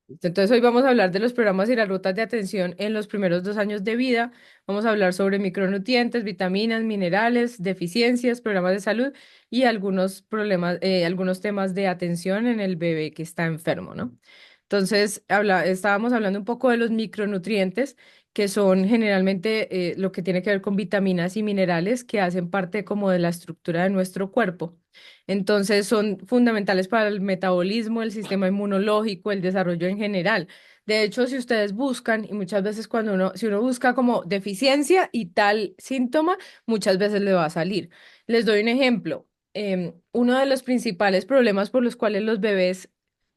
Entonces hoy vamos a hablar de los programas y las rutas de atención en los primeros 2 años de vida. Vamos a hablar sobre micronutrientes, vitaminas, minerales, deficiencias, programas de salud y algunos problemas, algunos temas de atención en el bebé que está enfermo, ¿no? Entonces, estábamos hablando un poco de los micronutrientes, que son generalmente lo que tiene que ver con vitaminas y minerales que hacen parte como de la estructura de nuestro cuerpo. Entonces son fundamentales para el metabolismo, el sistema inmunológico, el desarrollo en general. De hecho, si ustedes buscan, y muchas veces si uno busca como deficiencia y tal síntoma, muchas veces le va a salir. Les doy un ejemplo. Uno de los principales problemas por los cuales los bebés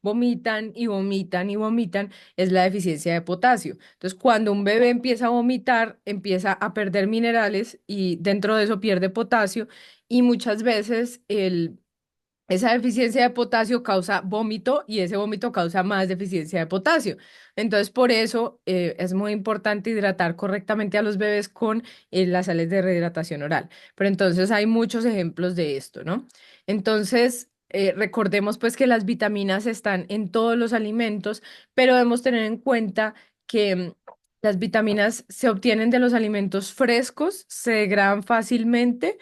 vomitan y vomitan y vomitan es la deficiencia de potasio. Entonces, cuando un bebé empieza a vomitar, empieza a perder minerales y dentro de eso pierde potasio y muchas veces esa deficiencia de potasio causa vómito y ese vómito causa más deficiencia de potasio. Entonces, por eso es muy importante hidratar correctamente a los bebés con las sales de rehidratación oral. Pero entonces hay muchos ejemplos de esto, ¿no? Entonces, recordemos pues que las vitaminas están en todos los alimentos, pero debemos tener en cuenta que las vitaminas se obtienen de los alimentos frescos, se degradan fácilmente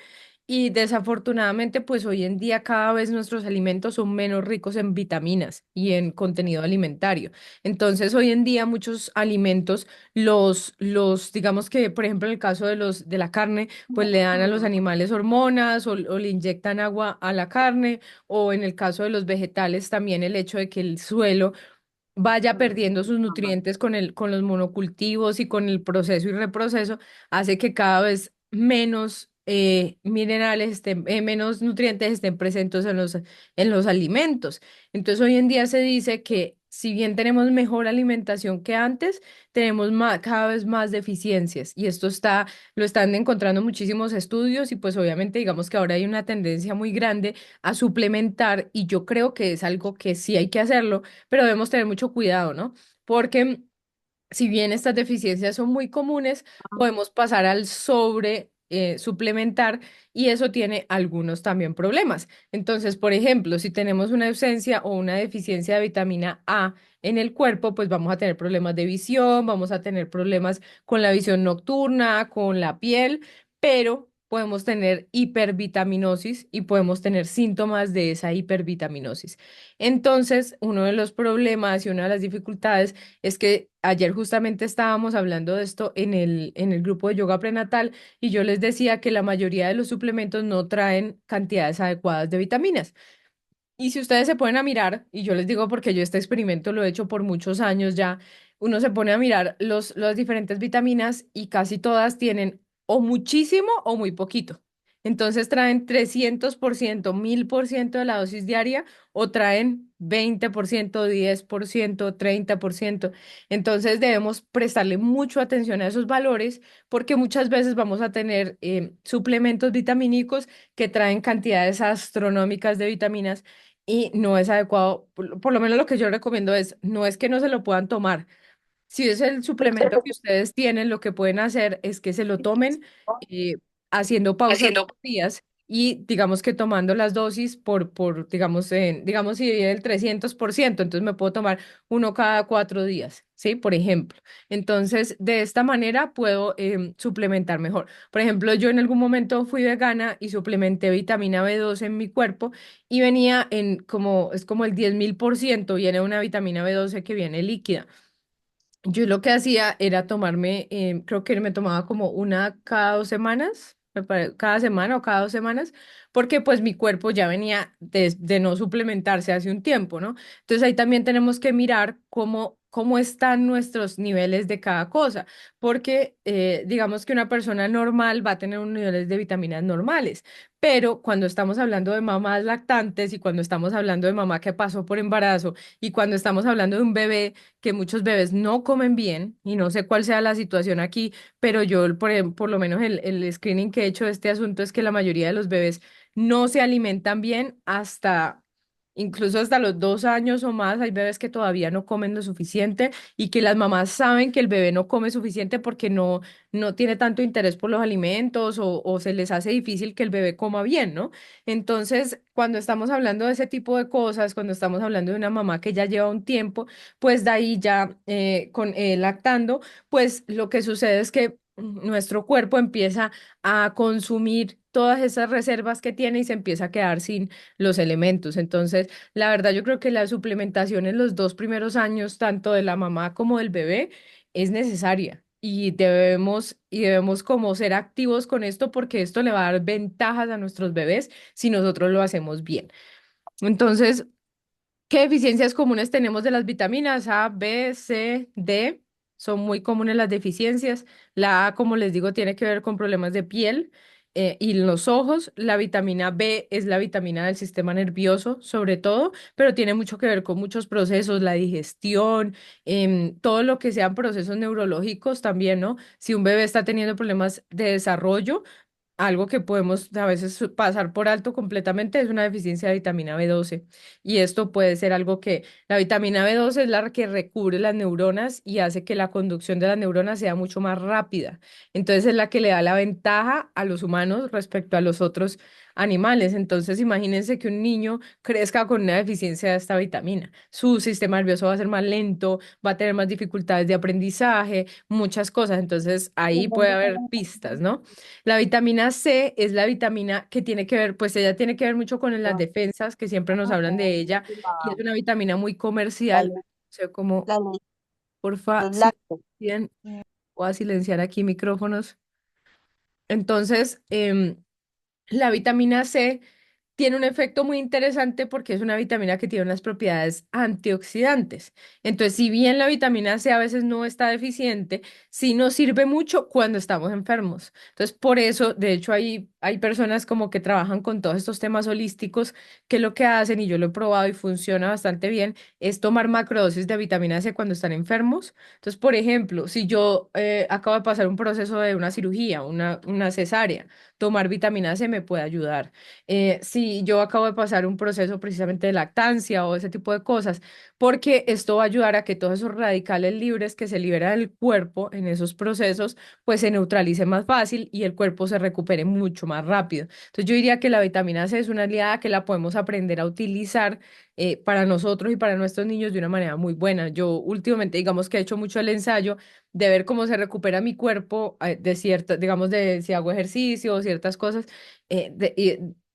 y desafortunadamente, pues hoy en día cada vez nuestros alimentos son menos ricos en vitaminas y en contenido alimentario. Entonces, hoy en día muchos alimentos, digamos que, por ejemplo, en el caso de la carne, pues le dan a los animales hormonas o le inyectan agua a la carne, o en el caso de los vegetales también el hecho de que el suelo vaya perdiendo sus nutrientes con los monocultivos y con el proceso y reproceso, hace que cada vez menos minerales menos nutrientes estén presentes en los alimentos. Entonces, hoy en día se dice que si bien tenemos mejor alimentación que antes, tenemos cada vez más deficiencias y lo están encontrando muchísimos estudios y pues obviamente digamos que ahora hay una tendencia muy grande a suplementar y yo creo que es algo que sí hay que hacerlo, pero debemos tener mucho cuidado, ¿no? Porque si bien estas deficiencias son muy comunes, podemos pasar al sobre suplementar y eso tiene algunos también problemas. Entonces, por ejemplo, si tenemos una ausencia o una deficiencia de vitamina A en el cuerpo, pues vamos a tener problemas de visión, vamos a tener problemas con la visión nocturna, con la piel, pero podemos tener hipervitaminosis y podemos tener síntomas de esa hipervitaminosis. Entonces, uno de los problemas y una de las dificultades es que ayer justamente estábamos hablando de esto en el grupo de yoga prenatal y yo les decía que la mayoría de los suplementos no traen cantidades adecuadas de vitaminas. Y si ustedes se ponen a mirar, y yo les digo porque yo este experimento lo he hecho por muchos años ya, uno se pone a mirar las diferentes vitaminas y casi todas tienen o muchísimo o muy poquito. Entonces traen 300%, 1000% de la dosis diaria o traen 20%, 10%, 30%. Entonces debemos prestarle mucho atención a esos valores porque muchas veces vamos a tener suplementos vitamínicos que traen cantidades astronómicas de vitaminas y no es adecuado, por lo menos lo que yo recomiendo es, no es que no se lo puedan tomar. Si es el suplemento que ustedes tienen, lo que pueden hacer es que se lo tomen eh, haciendo pausas Haciendo. días y digamos que tomando las dosis digamos, digamos si divide el 300%, entonces me puedo tomar uno cada 4 días, ¿sí? Por ejemplo. Entonces, de esta manera puedo suplementar mejor. Por ejemplo, yo en algún momento fui vegana y suplementé vitamina B12 en mi cuerpo y venía es como el 10.000%, viene una vitamina B12 que viene líquida. Yo lo que hacía era tomarme, creo que me tomaba como una cada 2 semanas, cada semana o cada 2 semanas, porque pues mi cuerpo ya venía de no suplementarse hace un tiempo, ¿no? Entonces ahí también tenemos que mirar cómo están nuestros niveles de cada cosa, porque digamos que una persona normal va a tener unos niveles de vitaminas normales, pero cuando estamos hablando de mamás lactantes y cuando estamos hablando de mamá que pasó por embarazo y cuando estamos hablando de un bebé, que muchos bebés no comen bien y no sé cuál sea la situación aquí, pero yo por lo menos el screening que he hecho de este asunto es que la mayoría de los bebés no se alimentan bien hasta incluso hasta los 2 años o más, hay bebés que todavía no comen lo suficiente y que las mamás saben que el bebé no come suficiente porque no tiene tanto interés por los alimentos o se les hace difícil que el bebé coma bien, ¿no? Entonces, cuando estamos hablando de ese tipo de cosas, cuando estamos hablando de una mamá que ya lleva un tiempo, pues de ahí ya lactando, pues lo que sucede es que nuestro cuerpo empieza a consumir todas esas reservas que tiene y se empieza a quedar sin los elementos. Entonces, la verdad, yo creo que la suplementación en los 2 primeros años, tanto de la mamá como del bebé, es necesaria. Y debemos como ser activos con esto porque esto le va a dar ventajas a nuestros bebés si nosotros lo hacemos bien. Entonces, ¿qué deficiencias comunes tenemos de las vitaminas A, B, C, D? Son muy comunes las deficiencias. La A, como les digo, tiene que ver con problemas de piel y los ojos. La vitamina B es la vitamina del sistema nervioso, sobre todo, pero tiene mucho que ver con muchos procesos, la digestión, todo lo que sean procesos neurológicos también, ¿no? Si un bebé está teniendo problemas de desarrollo, algo que podemos a veces pasar por alto completamente es una deficiencia de vitamina B12. Y esto puede ser algo que la vitamina B12 es la que recubre las neuronas y hace que la conducción de las neuronas sea mucho más rápida. Entonces es la que le da la ventaja a los humanos respecto a los otros animales. Entonces imagínense que un niño crezca con una deficiencia de esta vitamina. Su sistema nervioso va a ser más lento, va a tener más dificultades de aprendizaje, muchas cosas. Entonces ahí puede haber pistas, ¿no? La vitamina C es la vitamina que tiene que ver, pues ella tiene que ver mucho con las defensas, que siempre nos hablan de ella, y es una vitamina muy La, comercial. le- O sea, como, la ley, porfa, los si lácteos. bien, voy a silenciar aquí micrófonos. Entonces, la vitamina C tiene un efecto muy interesante porque es una vitamina que tiene unas propiedades antioxidantes. Entonces, si bien la vitamina C a veces no está deficiente, sí nos sirve mucho cuando estamos enfermos. Entonces, por eso, de hecho, hay personas como que trabajan con todos estos temas holísticos que lo que hacen, y yo lo he probado y funciona bastante bien, es tomar macrodosis de vitamina C cuando están enfermos. Entonces, por ejemplo, si yo acabo de pasar un proceso de una cirugía, una cesárea, tomar vitamina C me puede ayudar. Si yo acabo de pasar un proceso precisamente de lactancia o ese tipo de cosas, porque esto va a ayudar a que todos esos radicales libres que se liberan del cuerpo en esos procesos, pues se neutralice más fácil y el cuerpo se recupere mucho más rápido. Entonces yo diría que la vitamina C es una aliada que la podemos aprender a utilizar para nosotros y para nuestros niños de una manera muy buena. Yo últimamente, digamos que he hecho mucho el ensayo de ver cómo se recupera mi cuerpo de ciertas, digamos, de si hago ejercicio o ciertas cosas.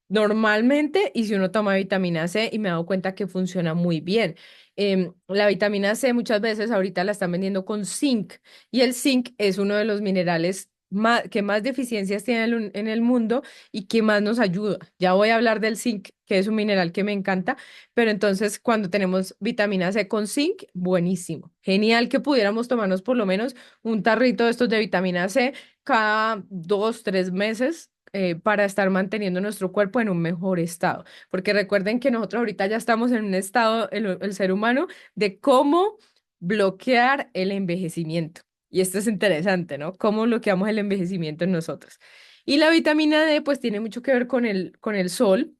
Normalmente, y si uno toma vitamina C, y me he dado cuenta que funciona muy bien. La vitamina C muchas veces ahorita la están vendiendo con zinc, y el zinc es uno de los minerales que más deficiencias tiene en el mundo y que más nos ayuda. Ya voy a hablar del zinc, que es un mineral que me encanta, pero entonces cuando tenemos vitamina C con zinc, buenísimo. Genial que pudiéramos tomarnos por lo menos un tarrito de estos de vitamina C cada 2, 3 meses para estar manteniendo nuestro cuerpo en un mejor estado. Porque recuerden que nosotros ahorita ya estamos en un estado, el ser humano, de cómo bloquear el envejecimiento. Y esto es interesante, ¿no? Cómo bloqueamos el envejecimiento en nosotros. Y la vitamina D, pues tiene mucho que ver con el sol.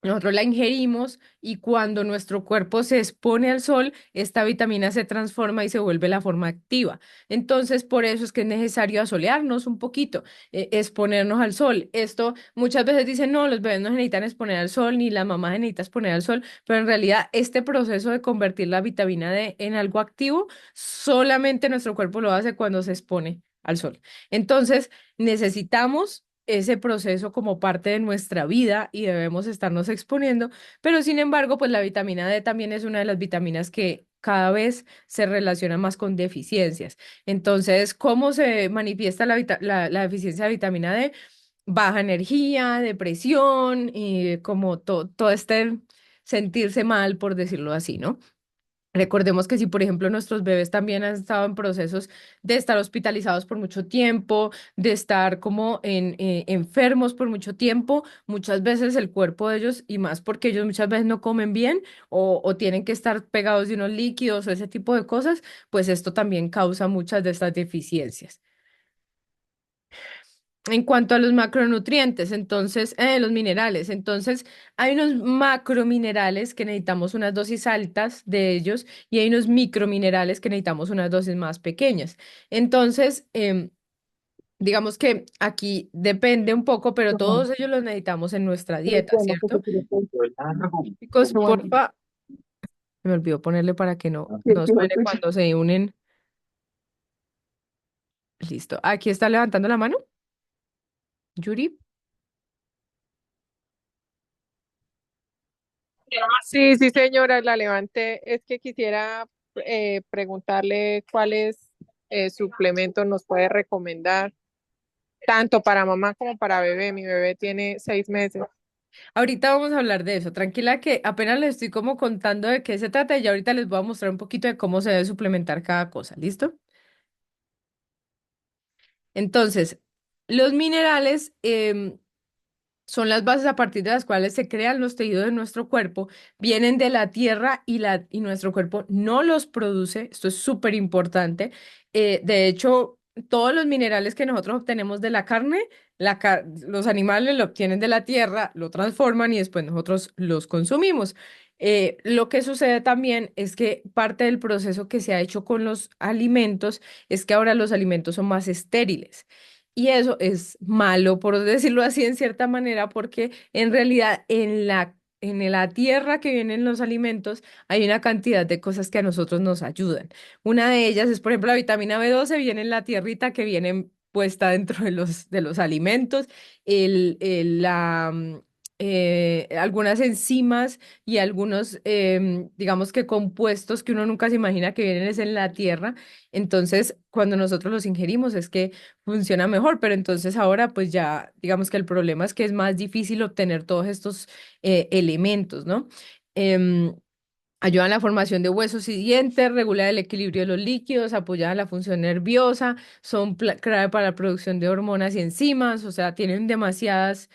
Nosotros la ingerimos y cuando nuestro cuerpo se expone al sol, esta vitamina se transforma y se vuelve la forma activa. Entonces, por eso es que es necesario asolearnos un poquito, exponernos al sol. Esto muchas veces dicen, no, los bebés no se necesitan exponer al sol, ni la mamá se necesita exponer al sol, pero en realidad este proceso de convertir la vitamina D en algo activo, solamente nuestro cuerpo lo hace cuando se expone al sol. Entonces, necesitamos ese proceso como parte de nuestra vida y debemos estarnos exponiendo, pero sin embargo, pues la vitamina D también es una de las vitaminas que cada vez se relaciona más con deficiencias. Entonces, ¿cómo se manifiesta la deficiencia de vitamina D? Baja energía, depresión y como todo este sentirse mal, por decirlo así, ¿no? Recordemos que si, por ejemplo, nuestros bebés también han estado en procesos de estar hospitalizados por mucho tiempo, de estar como enfermos por mucho tiempo, muchas veces el cuerpo de ellos, y más porque ellos muchas veces no comen bien o tienen que estar pegados de unos líquidos o ese tipo de cosas, pues esto también causa muchas de estas deficiencias. En cuanto a los macronutrientes, entonces, los minerales, entonces hay unos macrominerales que necesitamos unas dosis altas de ellos y hay unos microminerales que necesitamos unas dosis más pequeñas. Entonces, digamos que aquí depende un poco, pero todos ellos los necesitamos en nuestra dieta, ¿cierto? Chicos, porfa, me olvidó ponerle para que no suene cuando se unen. Listo. Aquí está levantando la mano, Yuri. Sí, sí, señora, la levanté. Es que quisiera preguntarle cuáles suplementos nos puede recomendar, tanto para mamá como para bebé. Mi bebé tiene 6 meses. Ahorita vamos a hablar de eso. Tranquila que apenas les estoy como contando de qué se trata y ya ahorita les voy a mostrar un poquito de cómo se debe suplementar cada cosa. ¿Listo? Entonces, los minerales, son las bases a partir de las cuales se crean los tejidos de nuestro cuerpo, vienen de la tierra y nuestro cuerpo no los produce. Esto es súper importante. De hecho, todos los minerales que nosotros obtenemos de la carne, los animales lo obtienen de la tierra, lo transforman y después nosotros los consumimos. Lo que sucede también es que parte del proceso que se ha hecho con los alimentos es que ahora los alimentos son más estériles. Y eso es malo, por decirlo así, en cierta manera, porque en realidad en la tierra que vienen los alimentos hay una cantidad de cosas que a nosotros nos ayudan. Una de ellas es, por ejemplo, la vitamina B12 viene en la tierrita que viene puesta dentro de los alimentos, algunas enzimas y algunos, digamos que compuestos que uno nunca se imagina que vienen es en la tierra. Entonces, cuando nosotros los ingerimos es que funciona mejor, pero entonces ahora pues ya digamos que el problema es que es más difícil obtener todos estos elementos, ¿no? Em, Ayudan a la formación de huesos y dientes, regulan el equilibrio de los líquidos, apoyan la función nerviosa, son clave para la producción de hormonas y enzimas, o sea, tienen demasiadas,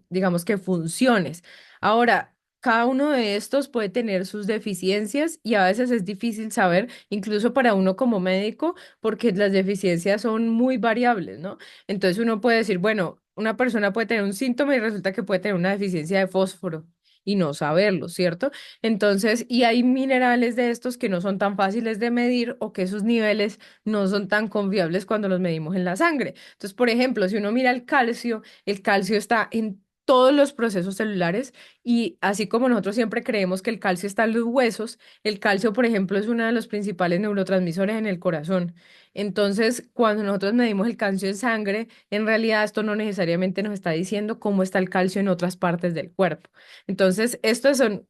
digamos que funciones. Ahora, cada uno de estos puede tener sus deficiencias y a veces es difícil saber, incluso para uno como médico, porque las deficiencias son muy variables, ¿no? Entonces uno puede decir, bueno, una persona puede tener un síntoma y resulta que puede tener una deficiencia de fósforo y no saberlo, ¿cierto? Entonces, y hay minerales de estos que no son tan fáciles de medir o que sus niveles no son tan confiables cuando los medimos en la sangre. Entonces, por ejemplo, si uno mira el calcio está en todos los procesos celulares y así como nosotros siempre creemos que el calcio está en los huesos, el calcio, por ejemplo, es uno de los principales neurotransmisores en el corazón. Entonces, cuando nosotros medimos el calcio en sangre, en realidad esto no necesariamente nos está diciendo cómo está el calcio en otras partes del cuerpo. Entonces, estos son,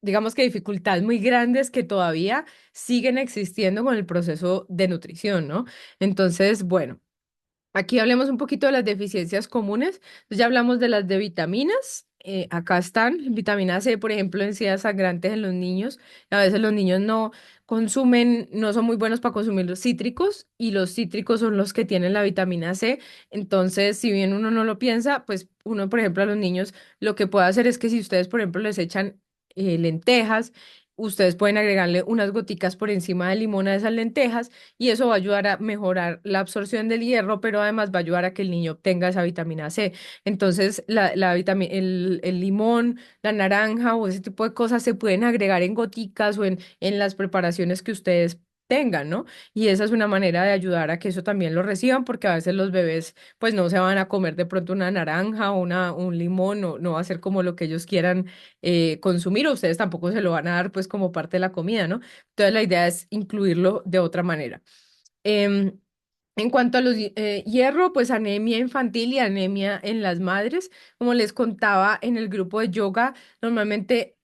digamos que dificultades muy grandes que todavía siguen existiendo con el proceso de nutrición, ¿no? Entonces, bueno. Aquí hablemos un poquito de las deficiencias comunes. Entonces, ya hablamos de las de vitaminas. Acá están, vitamina C, por ejemplo, en encías sangrantes en los niños. A veces los niños no consumen, no son muy buenos para consumir los cítricos y los cítricos son los que tienen la vitamina C. Entonces, si bien uno no lo piensa, pues uno, por ejemplo, a los niños lo que puede hacer es que si ustedes, por ejemplo, les echan lentejas, ustedes pueden agregarle unas goticas por encima del limón a esas lentejas y eso va a ayudar a mejorar la absorción del hierro, pero además va a ayudar a que el niño obtenga esa vitamina C. Entonces, el limón, la naranja o ese tipo de cosas se pueden agregar en goticas o en las preparaciones que ustedes tengan, ¿no? Y esa es una manera de ayudar a que eso también lo reciban, porque a veces los bebés pues no se van a comer de pronto una naranja o un limón, no va a ser como lo que ellos quieran consumir, o ustedes tampoco se lo van a dar pues como parte de la comida, ¿no? Entonces la idea es incluirlo de otra manera. Em, en cuanto a los hierro, pues anemia infantil y anemia en las madres, como les contaba en el grupo de yoga, normalmente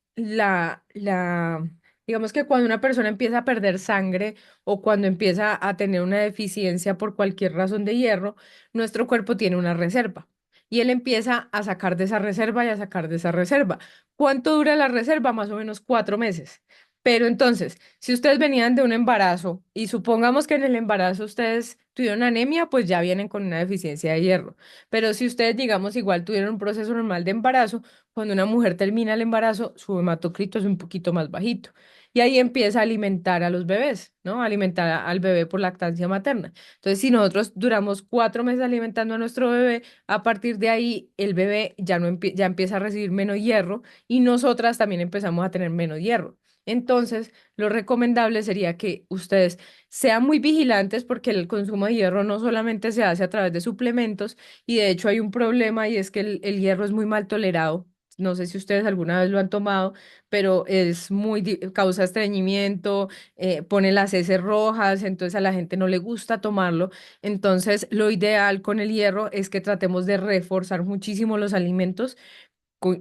digamos que cuando una persona empieza a perder sangre o cuando empieza a tener una deficiencia por cualquier razón de hierro, nuestro cuerpo tiene una reserva. Y él empieza a sacar de esa reserva y a sacar de esa reserva. ¿Cuánto dura la reserva? Más o menos 4 meses. Pero entonces, si ustedes venían de un embarazo y supongamos que en el embarazo ustedes tuvieron anemia, pues ya vienen con una deficiencia de hierro. Pero si ustedes, digamos, igual tuvieron un proceso normal de embarazo, cuando una mujer termina el embarazo, su hematocrito es un poquito más bajito. Y ahí empieza a alimentar a los bebés, ¿no? Alimentar al bebé por lactancia materna. Entonces, si nosotros duramos 4 meses alimentando a nuestro bebé, a partir de ahí el bebé ya, no ya empieza a recibir menos hierro y nosotras también empezamos a tener menos hierro. Entonces, lo recomendable sería que ustedes sean muy vigilantes porque el consumo de hierro no solamente se hace a través de suplementos y de hecho hay un problema y es que el hierro es muy mal tolerado. No sé si ustedes alguna vez lo han tomado, pero es causa estreñimiento, pone las heces rojas, entonces a la gente no le gusta tomarlo. Entonces, lo ideal con el hierro es que tratemos de reforzar muchísimo los alimentos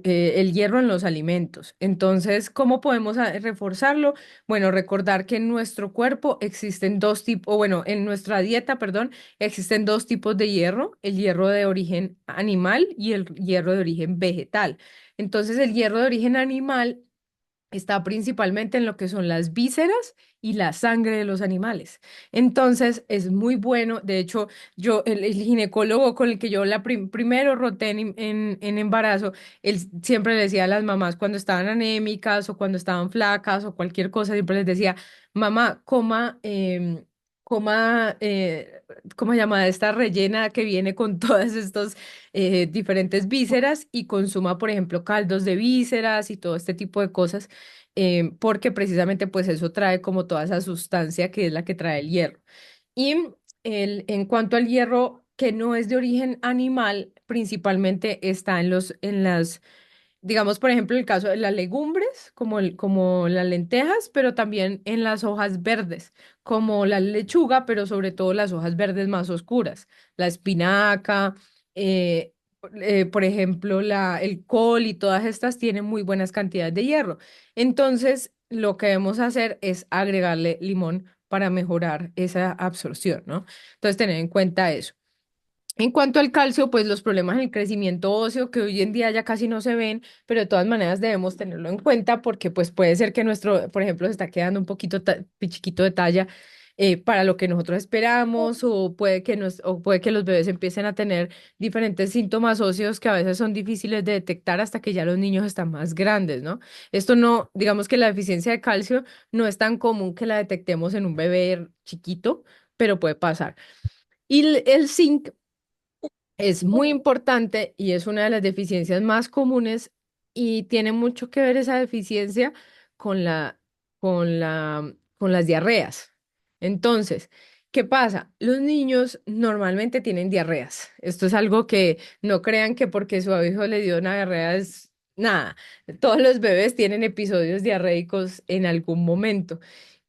el hierro en los alimentos. Entonces, ¿cómo podemos reforzarlo? Bueno, recordar que en nuestro cuerpo existen dos tipos, o bueno, en nuestra dieta, perdón, existen dos tipos de hierro, el hierro de origen animal y el hierro de origen vegetal. Entonces, el hierro de origen animal está principalmente en lo que son las vísceras y la sangre de los animales. Entonces, es muy bueno. De hecho, el ginecólogo con el que yo primero roté en embarazo, él siempre le decía a las mamás cuando estaban anémicas o cuando estaban flacas o cualquier cosa, siempre les decía, mamá, coma, ¿cómo se llama? Esta rellena que viene con todas estos diferentes vísceras y consuma, por ejemplo, caldos de vísceras y todo este tipo de cosas porque precisamente pues eso trae como toda esa sustancia que es la que trae el hierro. Y en cuanto al hierro que no es de origen animal, principalmente está en las, digamos, por ejemplo, el caso de las legumbres, como las lentejas, pero también en las hojas verdes, como la lechuga, pero sobre todo las hojas verdes más oscuras, la espinaca, eh, por ejemplo, el col y todas estas tienen muy buenas cantidades de hierro. Entonces, lo que debemos hacer es agregarle limón para mejorar esa absorción, ¿no? Entonces, tener en cuenta eso. En cuanto al calcio, pues los problemas en el crecimiento óseo que hoy en día ya casi no se ven, pero de todas maneras debemos tenerlo en cuenta porque pues puede ser que nuestro, por ejemplo, se está quedando un poquito chiquito de talla para lo que nosotros esperamos o puede que los bebés empiecen a tener diferentes síntomas óseos que a veces son difíciles de detectar hasta que ya los niños están más grandes, ¿no? Esto no, digamos que la deficiencia de calcio no es tan común que la detectemos en un bebé chiquito, pero puede pasar. Y el zinc es muy importante y es una de las deficiencias más comunes y tiene mucho que ver esa deficiencia con con las diarreas. Entonces, ¿qué pasa? Los niños normalmente tienen diarreas. Esto es algo que no crean que porque su hijo le dio una diarrea es nada. Todos los bebés tienen episodios diarreicos en algún momento.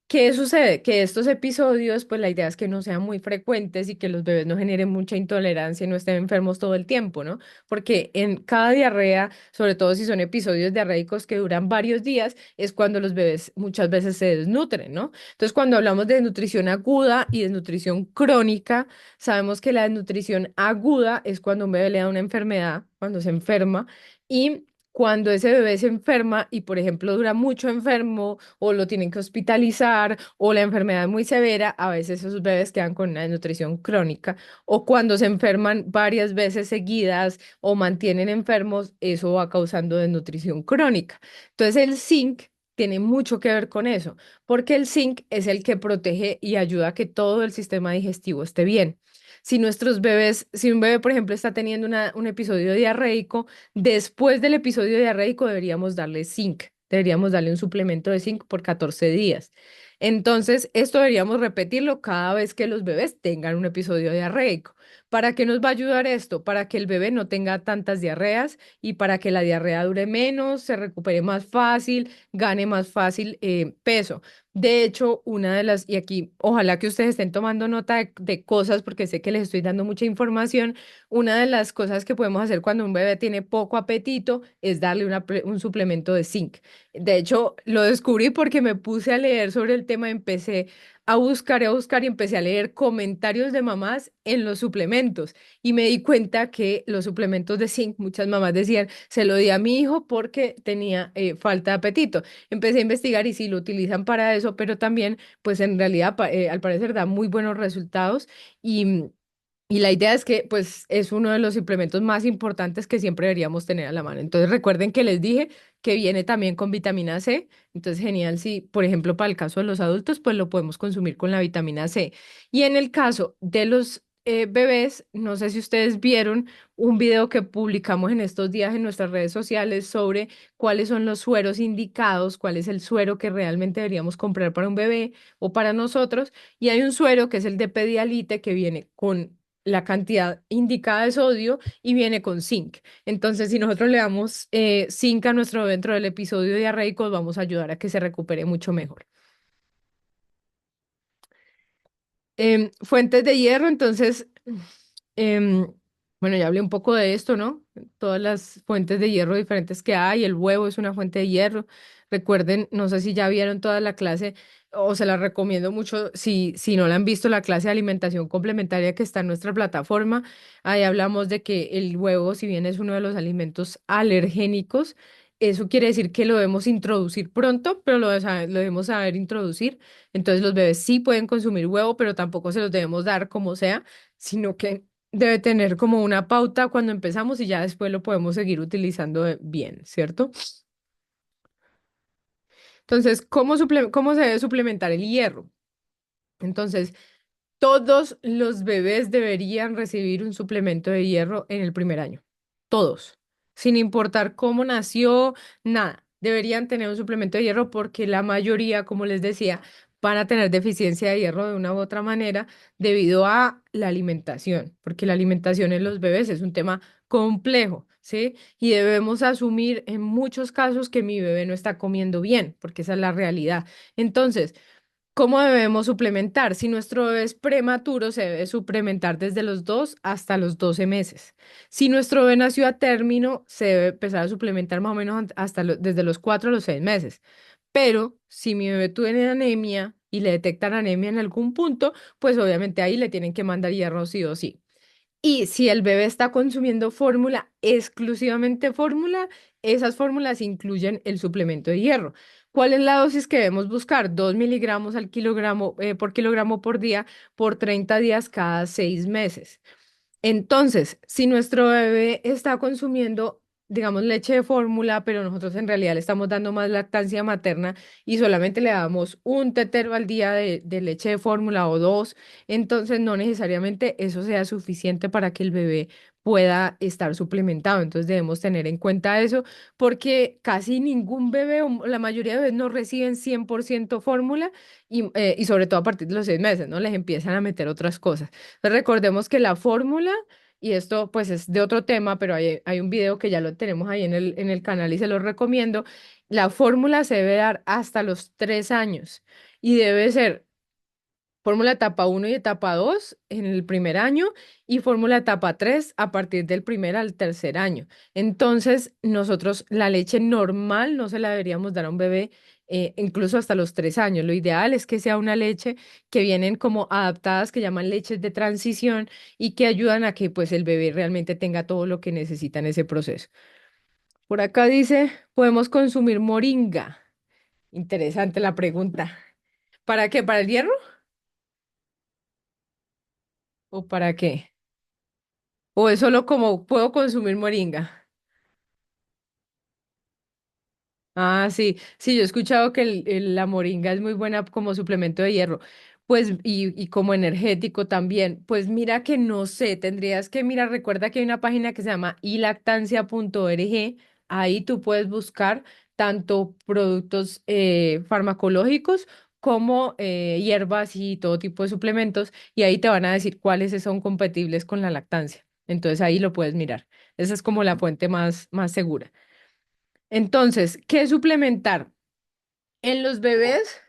¿Qué sucede? Que estos episodios, pues la idea es que no sean muy frecuentes y que los bebés no generen mucha intolerancia y no estén enfermos todo el tiempo, ¿no? Porque en cada diarrea, sobre todo si son episodios diarreicos que duran varios días, es cuando los bebés muchas veces se desnutren, ¿no? Entonces, cuando hablamos de desnutrición aguda y desnutrición crónica, sabemos que la desnutrición aguda es cuando un bebé le da una enfermedad, cuando se enferma y cuando ese bebé se enferma y, por ejemplo, dura mucho enfermo o lo tienen que hospitalizar o la enfermedad es muy severa, a veces esos bebés quedan con una desnutrición crónica o cuando se enferman varias veces seguidas o mantienen enfermos, eso va causando desnutrición crónica. Entonces el zinc tiene mucho que ver con eso, porque el zinc es el que protege y ayuda a que todo el sistema digestivo esté bien. Si nuestros bebés, si un bebé, por ejemplo, está teniendo un episodio diarreico, después del episodio diarreico deberíamos darle zinc, deberíamos darle un suplemento de zinc por 14 días. Entonces, esto deberíamos repetirlo cada vez que los bebés tengan un episodio diarreico. ¿Para qué nos va a ayudar esto? Para que el bebé no tenga tantas diarreas y para que la diarrea dure menos, se recupere más fácil, gane más fácil peso. De hecho, una de las, y aquí ojalá que ustedes estén tomando nota de cosas porque sé que les estoy dando mucha información. Una de las cosas que podemos hacer cuando un bebé tiene poco apetito es darle un suplemento de zinc. De hecho, lo descubrí porque me puse a leer sobre el tema, empecé a buscar y empecé a leer comentarios de mamás en los suplementos y me di cuenta que los suplementos de zinc, muchas mamás decían, se lo di a mi hijo porque tenía falta de apetito. Empecé a investigar y sí lo utilizan para eso, pero también, pues en realidad, al parecer da muy buenos resultados y... Y la idea es que, pues, es uno de los suplementos más importantes que siempre deberíamos tener a la mano. Entonces, recuerden que les dije que viene también con vitamina C. Entonces, genial si, por ejemplo, para el caso de los adultos, pues lo podemos consumir con la vitamina C. Y en el caso de los bebés, no sé si ustedes vieron un video que publicamos en estos días en nuestras redes sociales sobre cuáles son los sueros indicados, cuál es el suero que realmente deberíamos comprar para un bebé o para nosotros. Y hay un suero que es el de Pedialite que viene con la cantidad indicada de sodio y viene con zinc. Entonces, si nosotros le damos zinc a nuestro dentro del episodio diarreico, vamos a ayudar a que se recupere mucho mejor. Fuentes de hierro, entonces, em, bueno, ya hablé un poco de esto, ¿no? Todas las fuentes de hierro diferentes que hay, el huevo es una fuente de hierro. Recuerden, no sé si ya vieron toda la clase o se la recomiendo mucho si no la han visto, la clase de alimentación complementaria que está en nuestra plataforma. Ahí hablamos de que el huevo, si bien es uno de los alimentos alergénicos, eso quiere decir que lo debemos introducir pronto, pero lo debemos saber introducir. Entonces los bebés sí pueden consumir huevo, pero tampoco se los debemos dar como sea, sino que debe tener como una pauta cuando empezamos y ya después lo podemos seguir utilizando bien, ¿cierto? Entonces, ¿cómo se debe suplementar el hierro? Entonces, todos los bebés deberían recibir un suplemento de hierro en el primer año. Todos. Sin importar cómo nació, nada. Deberían tener un suplemento de hierro porque la mayoría, como les decía, van a tener deficiencia de hierro de una u otra manera debido a la alimentación, porque la alimentación en los bebés es un tema complejo, ¿sí? Y debemos asumir en muchos casos que mi bebé no está comiendo bien, porque esa es la realidad. Entonces, ¿cómo debemos suplementar? Si nuestro bebé es prematuro, se debe suplementar desde los 2 hasta los 12 meses. Si nuestro bebé nació a término, se debe empezar a suplementar más o menos desde los 4 a los 6 meses. Pero si mi bebé tiene anemia y le detectan anemia en algún punto, pues obviamente ahí le tienen que mandar hierro sí o sí. Y si el bebé está consumiendo fórmula, exclusivamente fórmula, esas fórmulas incluyen el suplemento de hierro. ¿Cuál es la dosis que debemos buscar? 2 miligramos al kilogramo, por kilogramo por día por 30 días cada 6 meses. Entonces, si nuestro bebé está consumiendo, digamos, leche de fórmula, pero nosotros en realidad le estamos dando más lactancia materna y solamente le damos un tetero al día de leche de fórmula o dos, entonces no necesariamente eso sea suficiente para que el bebé pueda estar suplementado. Entonces debemos tener en cuenta eso porque casi ningún bebé, o la mayoría de bebés no reciben 100% fórmula y sobre todo a partir de los 6 meses, ¿no? Les empiezan a meter otras cosas. Recordemos que la fórmula, y esto pues es de otro tema, pero hay un video que ya lo tenemos ahí en el canal y se lo recomiendo. La fórmula se debe dar hasta los 3 años y debe ser fórmula etapa uno y etapa 2 en el primer año y fórmula etapa 3 a partir del primer al tercer año. Entonces, nosotros la leche normal no se la deberíamos dar a un bebé incluso hasta los 3 años. Lo ideal es que sea una leche que vienen como adaptadas, que llaman leches de transición y que ayudan a que pues el bebé realmente tenga todo lo que necesita en ese proceso. Por acá dice, ¿podemos consumir moringa? Interesante la pregunta. ¿Para qué? ¿Para el hierro o para qué? ¿O es solo como puedo consumir moringa? Ah, sí, sí, yo he escuchado que la moringa es muy buena como suplemento de hierro, pues, y como energético también. Pues mira que no sé, tendrías que mirar, recuerda que hay una página que se llama ilactancia.org, ahí tú puedes buscar tanto productos farmacológicos como hierbas y todo tipo de suplementos, y ahí te van a decir cuáles son compatibles con la lactancia. Entonces ahí lo puedes mirar. Esa es como la fuente más segura. Entonces, ¿qué suplementar? En los bebés,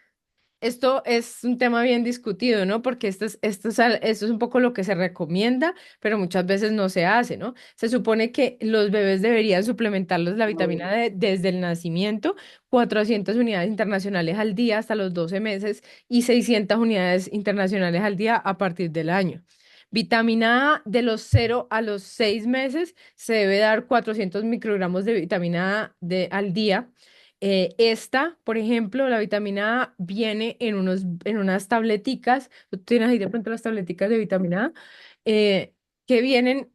Esto es un tema bien discutido, ¿no? Porque esto es un poco lo que se recomienda, pero muchas veces no se hace, ¿no? Se supone que los bebés deberían suplementarlos la vitamina D desde el nacimiento, 400 unidades internacionales al día hasta los 12 meses y 600 unidades internacionales al día a partir del año. Vitamina A de los 0 a los 6 meses se debe dar 400 microgramos de vitamina A al día. Esta, por ejemplo, la vitamina A viene en unas tableticas. ¿Tú tienes ahí de pronto las tableticas de vitamina A? Que vienen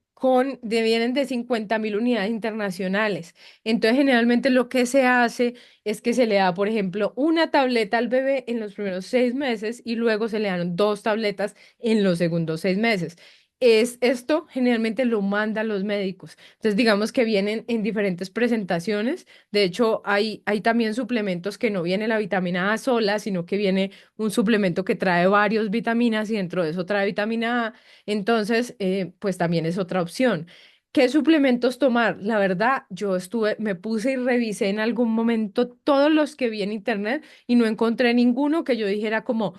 de 50.000 unidades internacionales. Entonces, generalmente lo que se hace es que se le da, por ejemplo, una tableta al bebé en los primeros 6 meses y luego se le dan dos tabletas en los segundos 6 meses. Esto generalmente lo mandan los médicos. Entonces, digamos que vienen en diferentes presentaciones. De hecho, hay también suplementos que no viene la vitamina A sola, sino que viene un suplemento que trae varias vitaminas y dentro de eso trae vitamina A. Entonces, pues también es otra opción. ¿Qué suplementos tomar? La verdad, me puse y revisé en algún momento todos los que vi en internet y no encontré ninguno que yo dijera como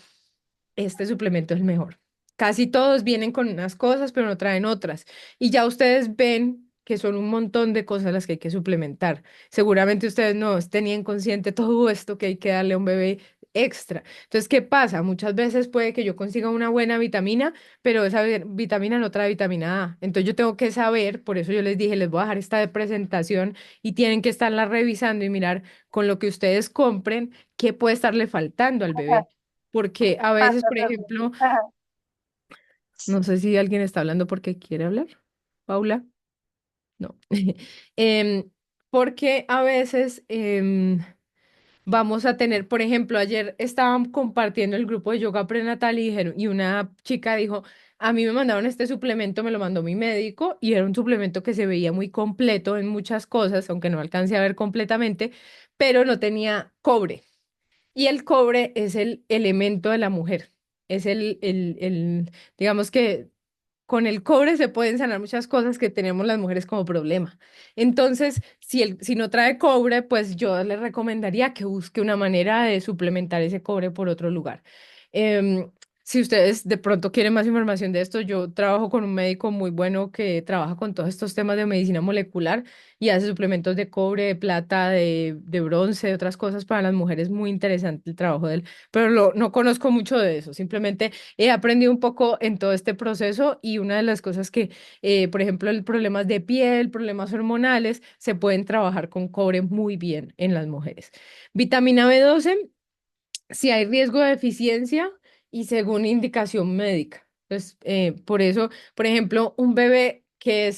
este suplemento es el mejor. Casi todos vienen con unas cosas, pero no traen otras. Y ya ustedes ven que son un montón de cosas las que hay que suplementar. Seguramente ustedes no tenían consciente todo esto que hay que darle a un bebé extra. Entonces, ¿qué pasa? Muchas veces puede que yo consiga una buena vitamina, pero esa vitamina no trae vitamina A. Entonces, yo tengo que saber, por eso yo les dije, les voy a dejar esta de presentación y tienen que estarla revisando y mirar con lo que ustedes compren, qué puede estarle faltando al bebé. Porque a veces, por ejemplo, no sé si alguien está hablando porque quiere hablar. Paula, no. Em, Porque a veces vamos a tener, por ejemplo, ayer estaban compartiendo el grupo de yoga prenatal y dijeron, y una chica dijo, a mí me mandaron este suplemento, me lo mandó mi médico y era un suplemento que se veía muy completo en muchas cosas, aunque no alcancé a ver completamente, pero no tenía cobre. Y el cobre es el elemento de la mujer. Es digamos que con el cobre se pueden sanar muchas cosas que tenemos las mujeres como problema. Entonces, si no trae cobre, pues yo le recomendaría que busque una manera de suplementar ese cobre por otro lugar. Em, si ustedes de pronto quieren más información de esto, yo trabajo con un médico muy bueno que trabaja con todos estos temas de medicina molecular y hace suplementos de cobre, de plata, de bronce, de otras cosas para las mujeres. Muy interesante el trabajo de él, pero no conozco mucho de eso. Simplemente he aprendido un poco en todo este proceso y una de las cosas que, por ejemplo, el problemas de piel, problemas hormonales, se pueden trabajar con cobre muy bien en las mujeres. Vitamina B12 si hay riesgo de deficiencia y según indicación médica. Entonces, por eso, por ejemplo, un bebé que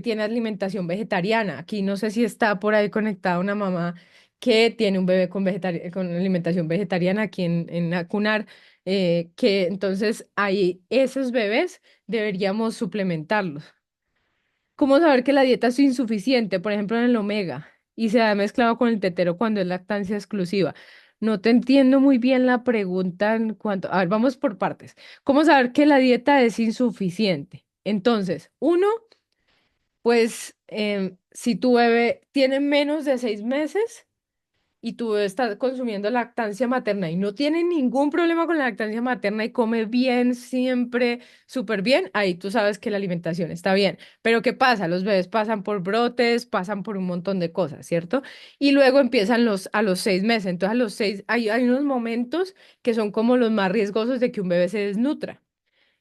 tiene alimentación vegetariana, aquí no sé si está por ahí conectada una mamá que tiene un bebé con alimentación vegetariana aquí en Acunar, que entonces ahí esos bebés deberíamos suplementarlos. ¿Cómo saber que la dieta es insuficiente? Por ejemplo, en el omega y se ha mezclado con el tetero cuando es lactancia exclusiva. No te entiendo muy bien la pregunta en cuanto. A ver, vamos por partes. ¿Cómo saber que la dieta es insuficiente? Entonces, uno, pues si tu bebé tiene menos de 6 meses y tú estás consumiendo lactancia materna y no tiene ningún problema con la lactancia materna y come bien, siempre súper bien, ahí tú sabes que la alimentación está bien. Pero ¿qué pasa? Los bebés pasan por brotes, pasan por un montón de cosas, ¿cierto? Y luego empiezan a los 6 meses. Entonces, a los 6, hay unos momentos que son como los más riesgosos de que un bebé se desnutra.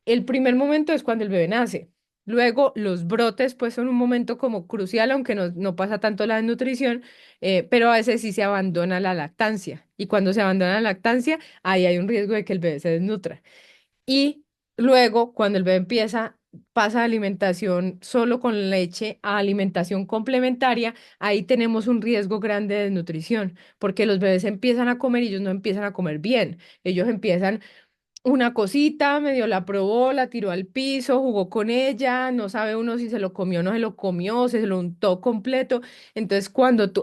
El primer momento es cuando el bebé nace. Luego, los brotes, pues son un momento como crucial, aunque no pasa tanto la desnutrición, pero a veces sí se abandona la lactancia. Y cuando se abandona la lactancia, ahí hay un riesgo de que el bebé se desnutra. Y luego, cuando el bebé pasa de alimentación solo con leche a alimentación complementaria, ahí tenemos un riesgo grande de desnutrición, porque los bebés empiezan a comer y ellos no empiezan a comer bien. Ellos empiezan una cosita, medio la probó, la tiró al piso, jugó con ella, no sabe uno si se lo comió o no se lo comió, se lo untó completo. Entonces,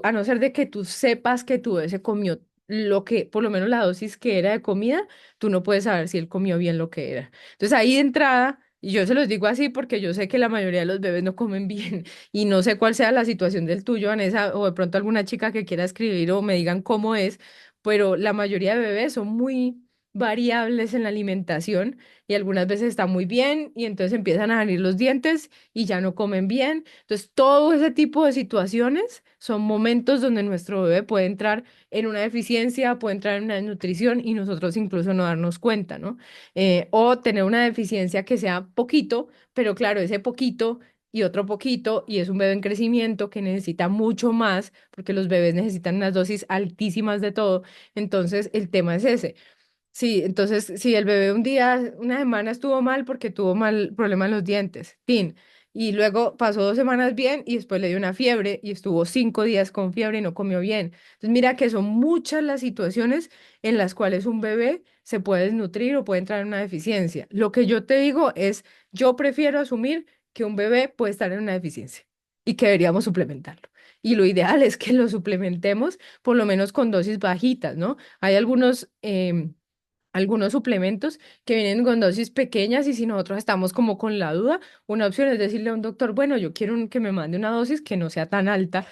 a no ser de que tú sepas que tu bebé se comió lo que, por lo menos la dosis que era de comida, tú no puedes saber si él comió bien lo que era. Entonces, ahí de entrada, y yo se los digo así porque yo sé que la mayoría de los bebés no comen bien y no sé cuál sea la situación del tuyo, Vanessa, o de pronto alguna chica que quiera escribir o me digan cómo es pero la mayoría de bebés son muy variables en la alimentación y algunas veces está muy bien y entonces empiezan a salir los dientes y ya no comen bien. Entonces, todo ese tipo de situaciones son momentos donde nuestro bebé puede entrar en una deficiencia, puede entrar en una desnutrición y nosotros incluso no darnos cuenta, ¿no? O tener una deficiencia que sea poquito, pero claro, ese poquito y otro poquito, y es un bebé en crecimiento que necesita mucho más, porque los bebés necesitan unas dosis altísimas de todo. Entonces, el tema es ese. Sí, entonces, si el bebé un día, una semana estuvo mal porque tuvo mal problema en los dientes, fin. Y luego pasó 2 semanas bien y después le dio una fiebre y estuvo 5 días con fiebre y no comió bien. Entonces, mira que son muchas las situaciones en las cuales un bebé se puede desnutrir o puede entrar en una deficiencia. Lo que yo te digo es, yo prefiero asumir que un bebé puede estar en una deficiencia y que deberíamos suplementarlo. Y lo ideal es que lo suplementemos por lo menos con dosis bajitas, ¿no? Hay algunos suplementos que vienen con dosis pequeñas y si nosotros estamos como con la duda, una opción es decirle a un doctor, bueno, yo quiero que me mande una dosis que no sea tan alta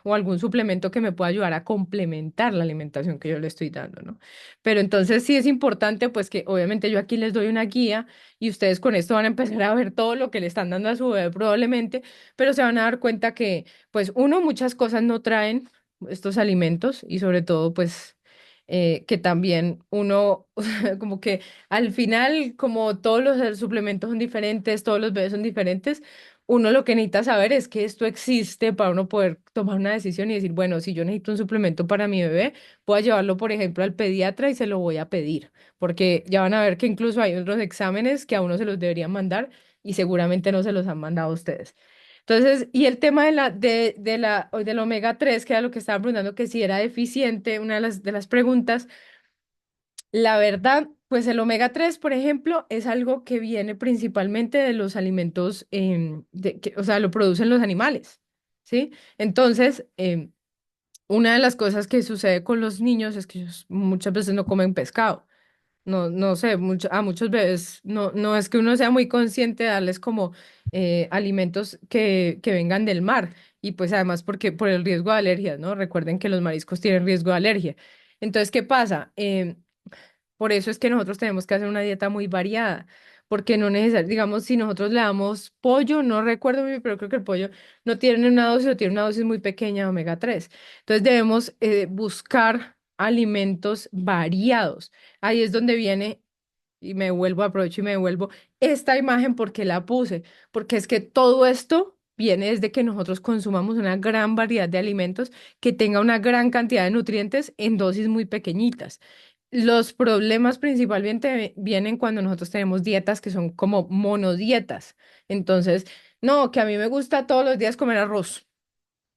o algún suplemento que me pueda ayudar a complementar la alimentación que yo le estoy dando, ¿no? Pero entonces sí es importante, pues que obviamente yo aquí les doy una guía y ustedes con esto van a empezar a ver todo lo que le están dando a su bebé probablemente, pero se van a dar cuenta que, pues uno, muchas cosas no traen estos alimentos y sobre todo, pues que también uno, o sea, como que al final, como todos los suplementos son diferentes, todos los bebés son diferentes, uno lo que necesita saber es que esto existe para uno poder tomar una decisión y decir, bueno, si yo necesito un suplemento para mi bebé, voy a llevarlo, por ejemplo, al pediatra y se lo voy a pedir, porque ya van a ver que incluso hay otros exámenes que a uno se los deberían mandar y seguramente no se los han mandado a ustedes. Entonces, y el tema del omega 3 que era lo que estaba preguntando, que si era deficiente, una de las preguntas, la verdad, pues el omega 3 por ejemplo, es algo que viene principalmente de los alimentos, o sea, lo producen los animales, ¿sí? Entonces, una de las cosas que sucede con los niños es que ellos muchas veces no comen pescado. No, no sé, a muchos bebés no es que uno sea muy consciente de darles como alimentos que vengan del mar y pues además porque por el riesgo de alergias, ¿no? Recuerden que los mariscos tienen riesgo de alergia. Entonces, ¿qué pasa? Por eso es que nosotros tenemos que hacer una dieta muy variada, porque no necesariamente, digamos, si nosotros le damos pollo, no recuerdo muy bien, pero creo que el pollo no tiene una dosis o tiene una dosis muy pequeña de omega 3. Entonces debemos buscar alimentos variados. Ahí es donde viene y me vuelvo, aprovecho y me vuelvo esta imagen porque la puse, porque es que todo esto viene desde que nosotros consumamos una gran variedad de alimentos que tenga una gran cantidad de nutrientes en dosis muy pequeñitas. Los problemas principalmente vienen cuando nosotros tenemos dietas que son como monodietas. Entonces, no, que a mí me gusta todos los días comer arroz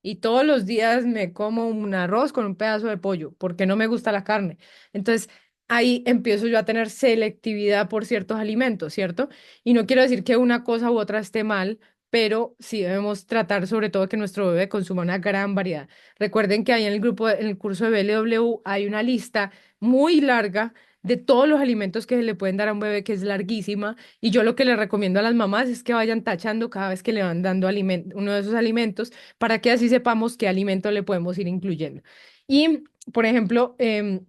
y todos los días me como un arroz con un pedazo de pollo porque no me gusta la carne. Entonces, ahí empiezo yo a tener selectividad por ciertos alimentos, ¿cierto? Y no quiero decir que una cosa u otra esté mal, pero sí debemos tratar sobre todo que nuestro bebé consuma una gran variedad. Recuerden que ahí en el grupo, en el curso de BLW hay una lista muy larga de todos los alimentos que se le pueden dar a un bebé, que es larguísima, y yo lo que le recomiendo a las mamás es que vayan tachando cada vez que le van dando uno de esos alimentos para que así sepamos qué alimento le podemos ir incluyendo. Y, por ejemplo, en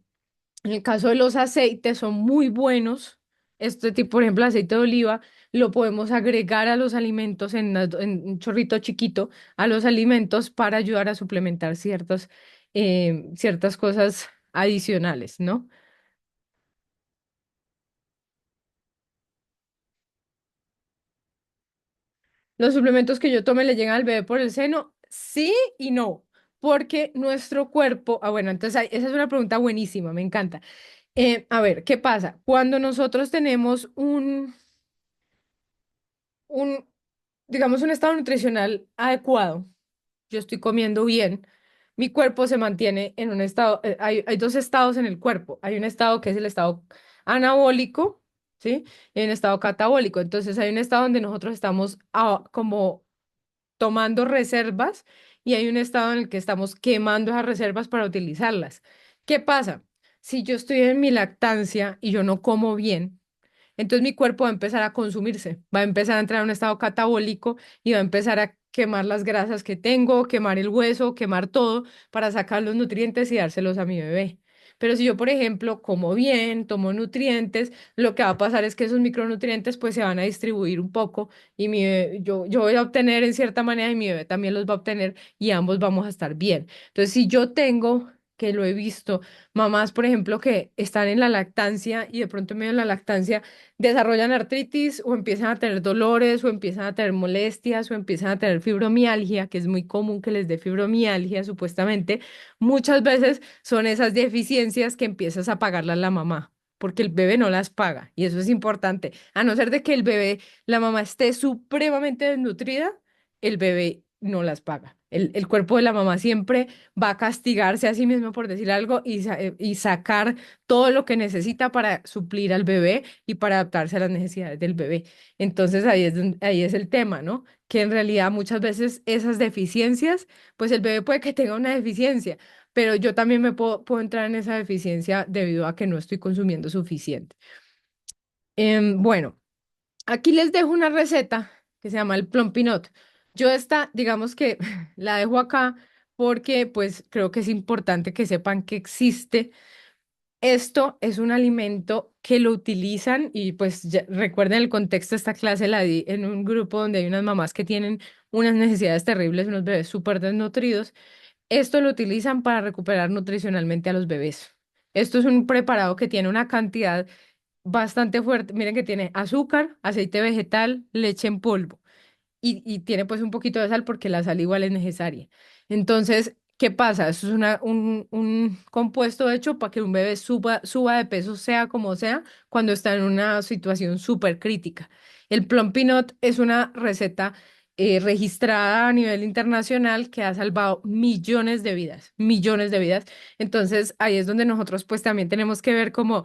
el caso de los aceites son muy buenos. Este tipo, por ejemplo, aceite de oliva, lo podemos agregar a los alimentos en un chorrito chiquito a los alimentos para ayudar a suplementar ciertas cosas adicionales, ¿no? Los suplementos que yo tome le llegan al bebé por el seno, sí y no, porque nuestro cuerpo, bueno, entonces esa es una pregunta buenísima, me encanta. A ver, ¿qué pasa? Cuando nosotros tenemos un, digamos, un estado nutricional adecuado, yo estoy comiendo bien, mi cuerpo se mantiene en un estado, hay dos estados en el cuerpo. Hay un estado que es el estado anabólico, ¿sí? Y hay un estado catabólico. Entonces hay un estado donde nosotros estamos como tomando reservas y hay un estado en el que estamos quemando esas reservas para utilizarlas. ¿Qué pasa? Si yo estoy en mi lactancia y yo no como bien, entonces mi cuerpo va a empezar a consumirse, va a empezar a entrar en un estado catabólico y va a empezar a quemar las grasas que tengo, quemar el hueso, quemar todo para sacar los nutrientes y dárselos a mi bebé. Pero si yo, por ejemplo, como bien, tomo nutrientes, lo que va a pasar es que esos micronutrientes pues se van a distribuir un poco y yo voy a obtener en cierta manera y mi bebé también los va a obtener y ambos vamos a estar bien. Entonces, si yo tengo, que lo he visto, mamás, por ejemplo, que están en la lactancia y de pronto en medio de la lactancia desarrollan artritis o empiezan a tener dolores o empiezan a tener molestias o empiezan a tener fibromialgia, que es muy común que les dé fibromialgia supuestamente, muchas veces son esas deficiencias que empiezas a pagarlas la mamá, porque el bebé no las paga y eso es importante. A no ser de que el bebé, la mamá esté supremamente desnutrida, el bebé no las paga. El cuerpo de la mamá siempre va a castigarse a sí mismo por decir algo y sacar todo lo que necesita para suplir al bebé y para adaptarse a las necesidades del bebé. Entonces ahí es el tema, ¿no? Que en realidad muchas veces esas deficiencias, pues el bebé puede que tenga una deficiencia, pero yo también puedo entrar en esa deficiencia debido a que no estoy consumiendo suficiente. Bueno, aquí les dejo una receta que se llama el plum pinot. Yo esta, digamos que la dejo acá porque pues creo que es importante que sepan que existe. Esto es un alimento que lo utilizan y pues recuerden el contexto de esta clase, la di en un grupo donde hay unas mamás que tienen unas necesidades terribles, unos bebés súper desnutridos. Esto lo utilizan para recuperar nutricionalmente a los bebés. Esto es un preparado que tiene una cantidad bastante fuerte. Miren que tiene azúcar, aceite vegetal, leche en polvo y tiene pues un poquito de sal porque la sal igual es necesaria. Entonces, ¿qué pasa? Eso es un compuesto hecho para que un bebé suba de peso, sea como sea, cuando está en una situación súper crítica. El Plum Pinot es una receta registrada a nivel internacional que ha salvado millones de vidas, millones de vidas. Entonces, ahí es donde nosotros pues también tenemos que ver cómo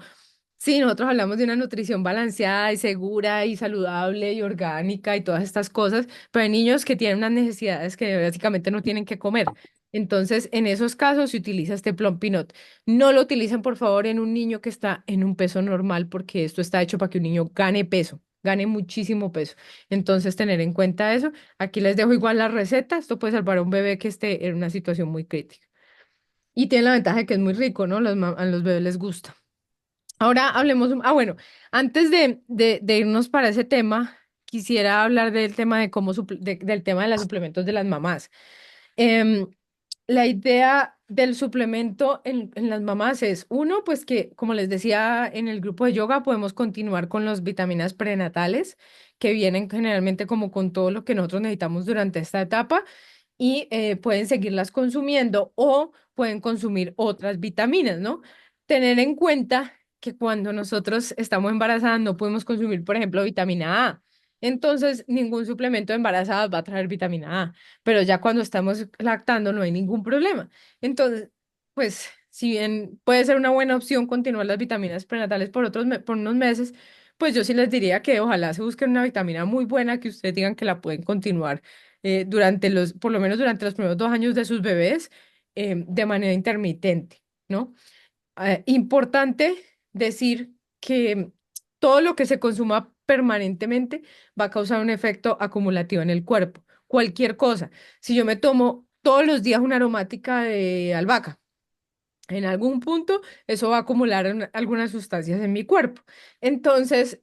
sí, nosotros hablamos de una nutrición balanceada y segura y saludable y orgánica y todas estas cosas, pero hay niños que tienen unas necesidades que básicamente no tienen que comer. Entonces, en esos casos se utiliza este Plum Pinot. No lo utilicen, por favor, en un niño que está en un peso normal, porque esto está hecho para que un niño gane peso, gane muchísimo peso. Entonces, tener en cuenta eso. Aquí les dejo igual la receta. Esto puede salvar a un bebé que esté en una situación muy crítica. Y tiene la ventaja de que es muy rico, ¿no? A los bebés les gusta. Ahora hablemos, bueno, antes de irnos para ese tema, quisiera hablar del tema de del tema de los suplementos de las mamás. Em, la idea del suplemento en las mamás es, uno, pues que, como les decía en el grupo de yoga, podemos continuar con las vitaminas prenatales, que vienen generalmente como con todo lo que nosotros necesitamos durante esta etapa y pueden seguirlas consumiendo o pueden consumir otras vitaminas, ¿no? Tener en cuenta que cuando nosotros estamos embarazadas no podemos consumir, por ejemplo, vitamina A. Entonces, ningún suplemento de embarazadas va a traer vitamina A, pero ya cuando estamos lactando no hay ningún problema. Entonces, pues, si bien puede ser una buena opción continuar las vitaminas prenatales por unos meses, pues yo sí les diría que ojalá se busquen una vitamina muy buena que ustedes digan que la pueden continuar por lo menos durante los primeros 2 años de sus bebés, de manera intermitente, ¿no? Importante decir que todo lo que se consuma permanentemente va a causar un efecto acumulativo en el cuerpo. Cualquier cosa. Si yo me tomo todos los días una aromática de albahaca, en algún punto eso va a acumular algunas sustancias en mi cuerpo. Entonces,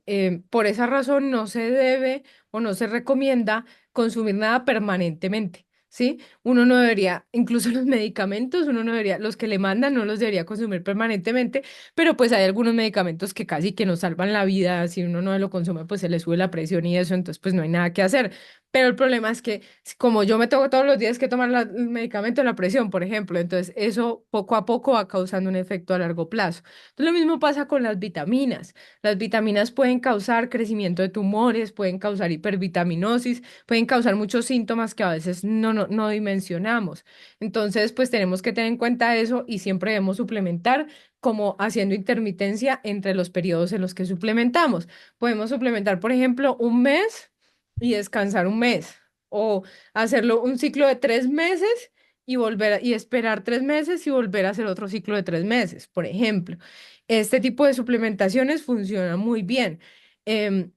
por esa razón no se debe o no se recomienda consumir nada permanentemente. ¿Sí? Uno no debería, incluso los medicamentos, uno no debería, los que le mandan no los debería consumir permanentemente, pero pues hay algunos medicamentos que casi que nos salvan la vida, si uno no lo consume, pues se le sube la presión y eso, entonces pues no hay nada que hacer. Pero el problema es que como yo me tengo todos los días que tomar el medicamento de la presión, por ejemplo, entonces eso poco a poco va causando un efecto a largo plazo. Entonces lo mismo pasa con las vitaminas. Las vitaminas pueden causar crecimiento de tumores, pueden causar hipervitaminosis, pueden causar muchos síntomas que a veces no dimensionamos. Entonces, pues tenemos que tener en cuenta eso y siempre debemos suplementar como haciendo intermitencia entre los periodos en los que suplementamos. Podemos suplementar, por ejemplo, un mes y descansar un mes, o hacerlo un ciclo de 3 meses y y esperar 3 meses y volver a hacer otro ciclo de 3 meses, por ejemplo. Este tipo de suplementaciones funcionan muy bien. Em,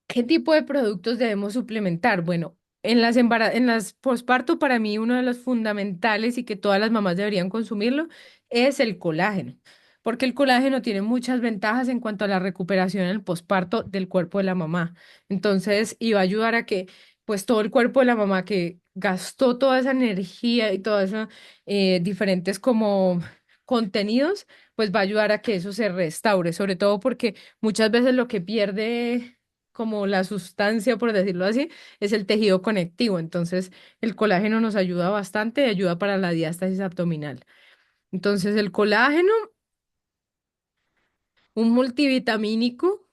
¿Qué tipo de productos debemos suplementar? Bueno, En las posparto, para mí uno de los fundamentales y que todas las mamás deberían consumirlo es el colágeno, porque el colágeno tiene muchas ventajas en cuanto a la recuperación en el posparto del cuerpo de la mamá. Entonces, y va a ayudar a que, pues, todo el cuerpo de la mamá que gastó toda esa energía y todas esas diferentes como contenidos, pues va a ayudar a que eso se restaure, sobre todo porque muchas veces lo que pierde como la sustancia, por decirlo así, es el tejido conectivo. Entonces, el colágeno nos ayuda bastante y ayuda para la diástasis abdominal. Entonces, el colágeno, un multivitamínico,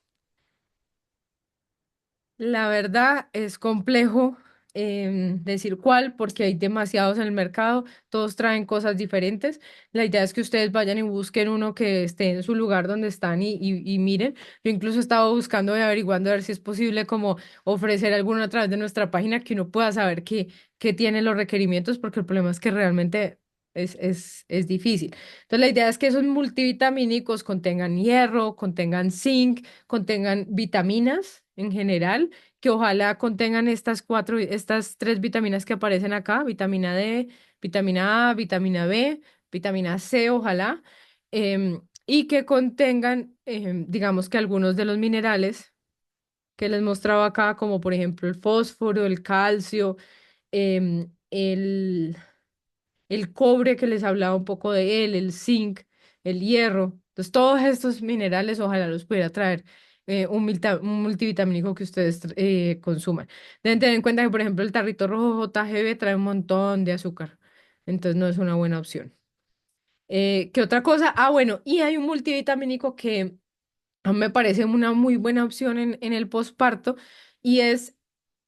la verdad es complejo decir cuál porque hay demasiados en el mercado, todos traen cosas diferentes. La idea es que ustedes vayan y busquen uno que esté en su lugar donde están y miren. Yo incluso estaba buscando y averiguando a ver si es posible como ofrecer alguno a través de nuestra página que uno pueda saber qué tiene los requerimientos porque el problema es que realmente es difícil. Entonces la idea es que esos multivitamínicos contengan hierro, contengan zinc, contengan vitaminas en general, que ojalá contengan estas tres vitaminas que aparecen acá, vitamina D, vitamina A, vitamina B, vitamina C, ojalá, y que contengan, digamos que algunos de los minerales que les mostraba acá, como por ejemplo el fósforo, el calcio, el cobre que les hablaba un poco de él, el zinc, el hierro. Entonces, todos estos minerales ojalá los pudiera traer un multivitamínico que ustedes consuman. Deben tener en cuenta que, por ejemplo, el tarrito rojo JGB trae un montón de azúcar. Entonces, no es una buena opción. ¿Qué otra cosa? Ah, bueno, y hay un multivitamínico que a mí me parece una muy buena opción en el posparto y es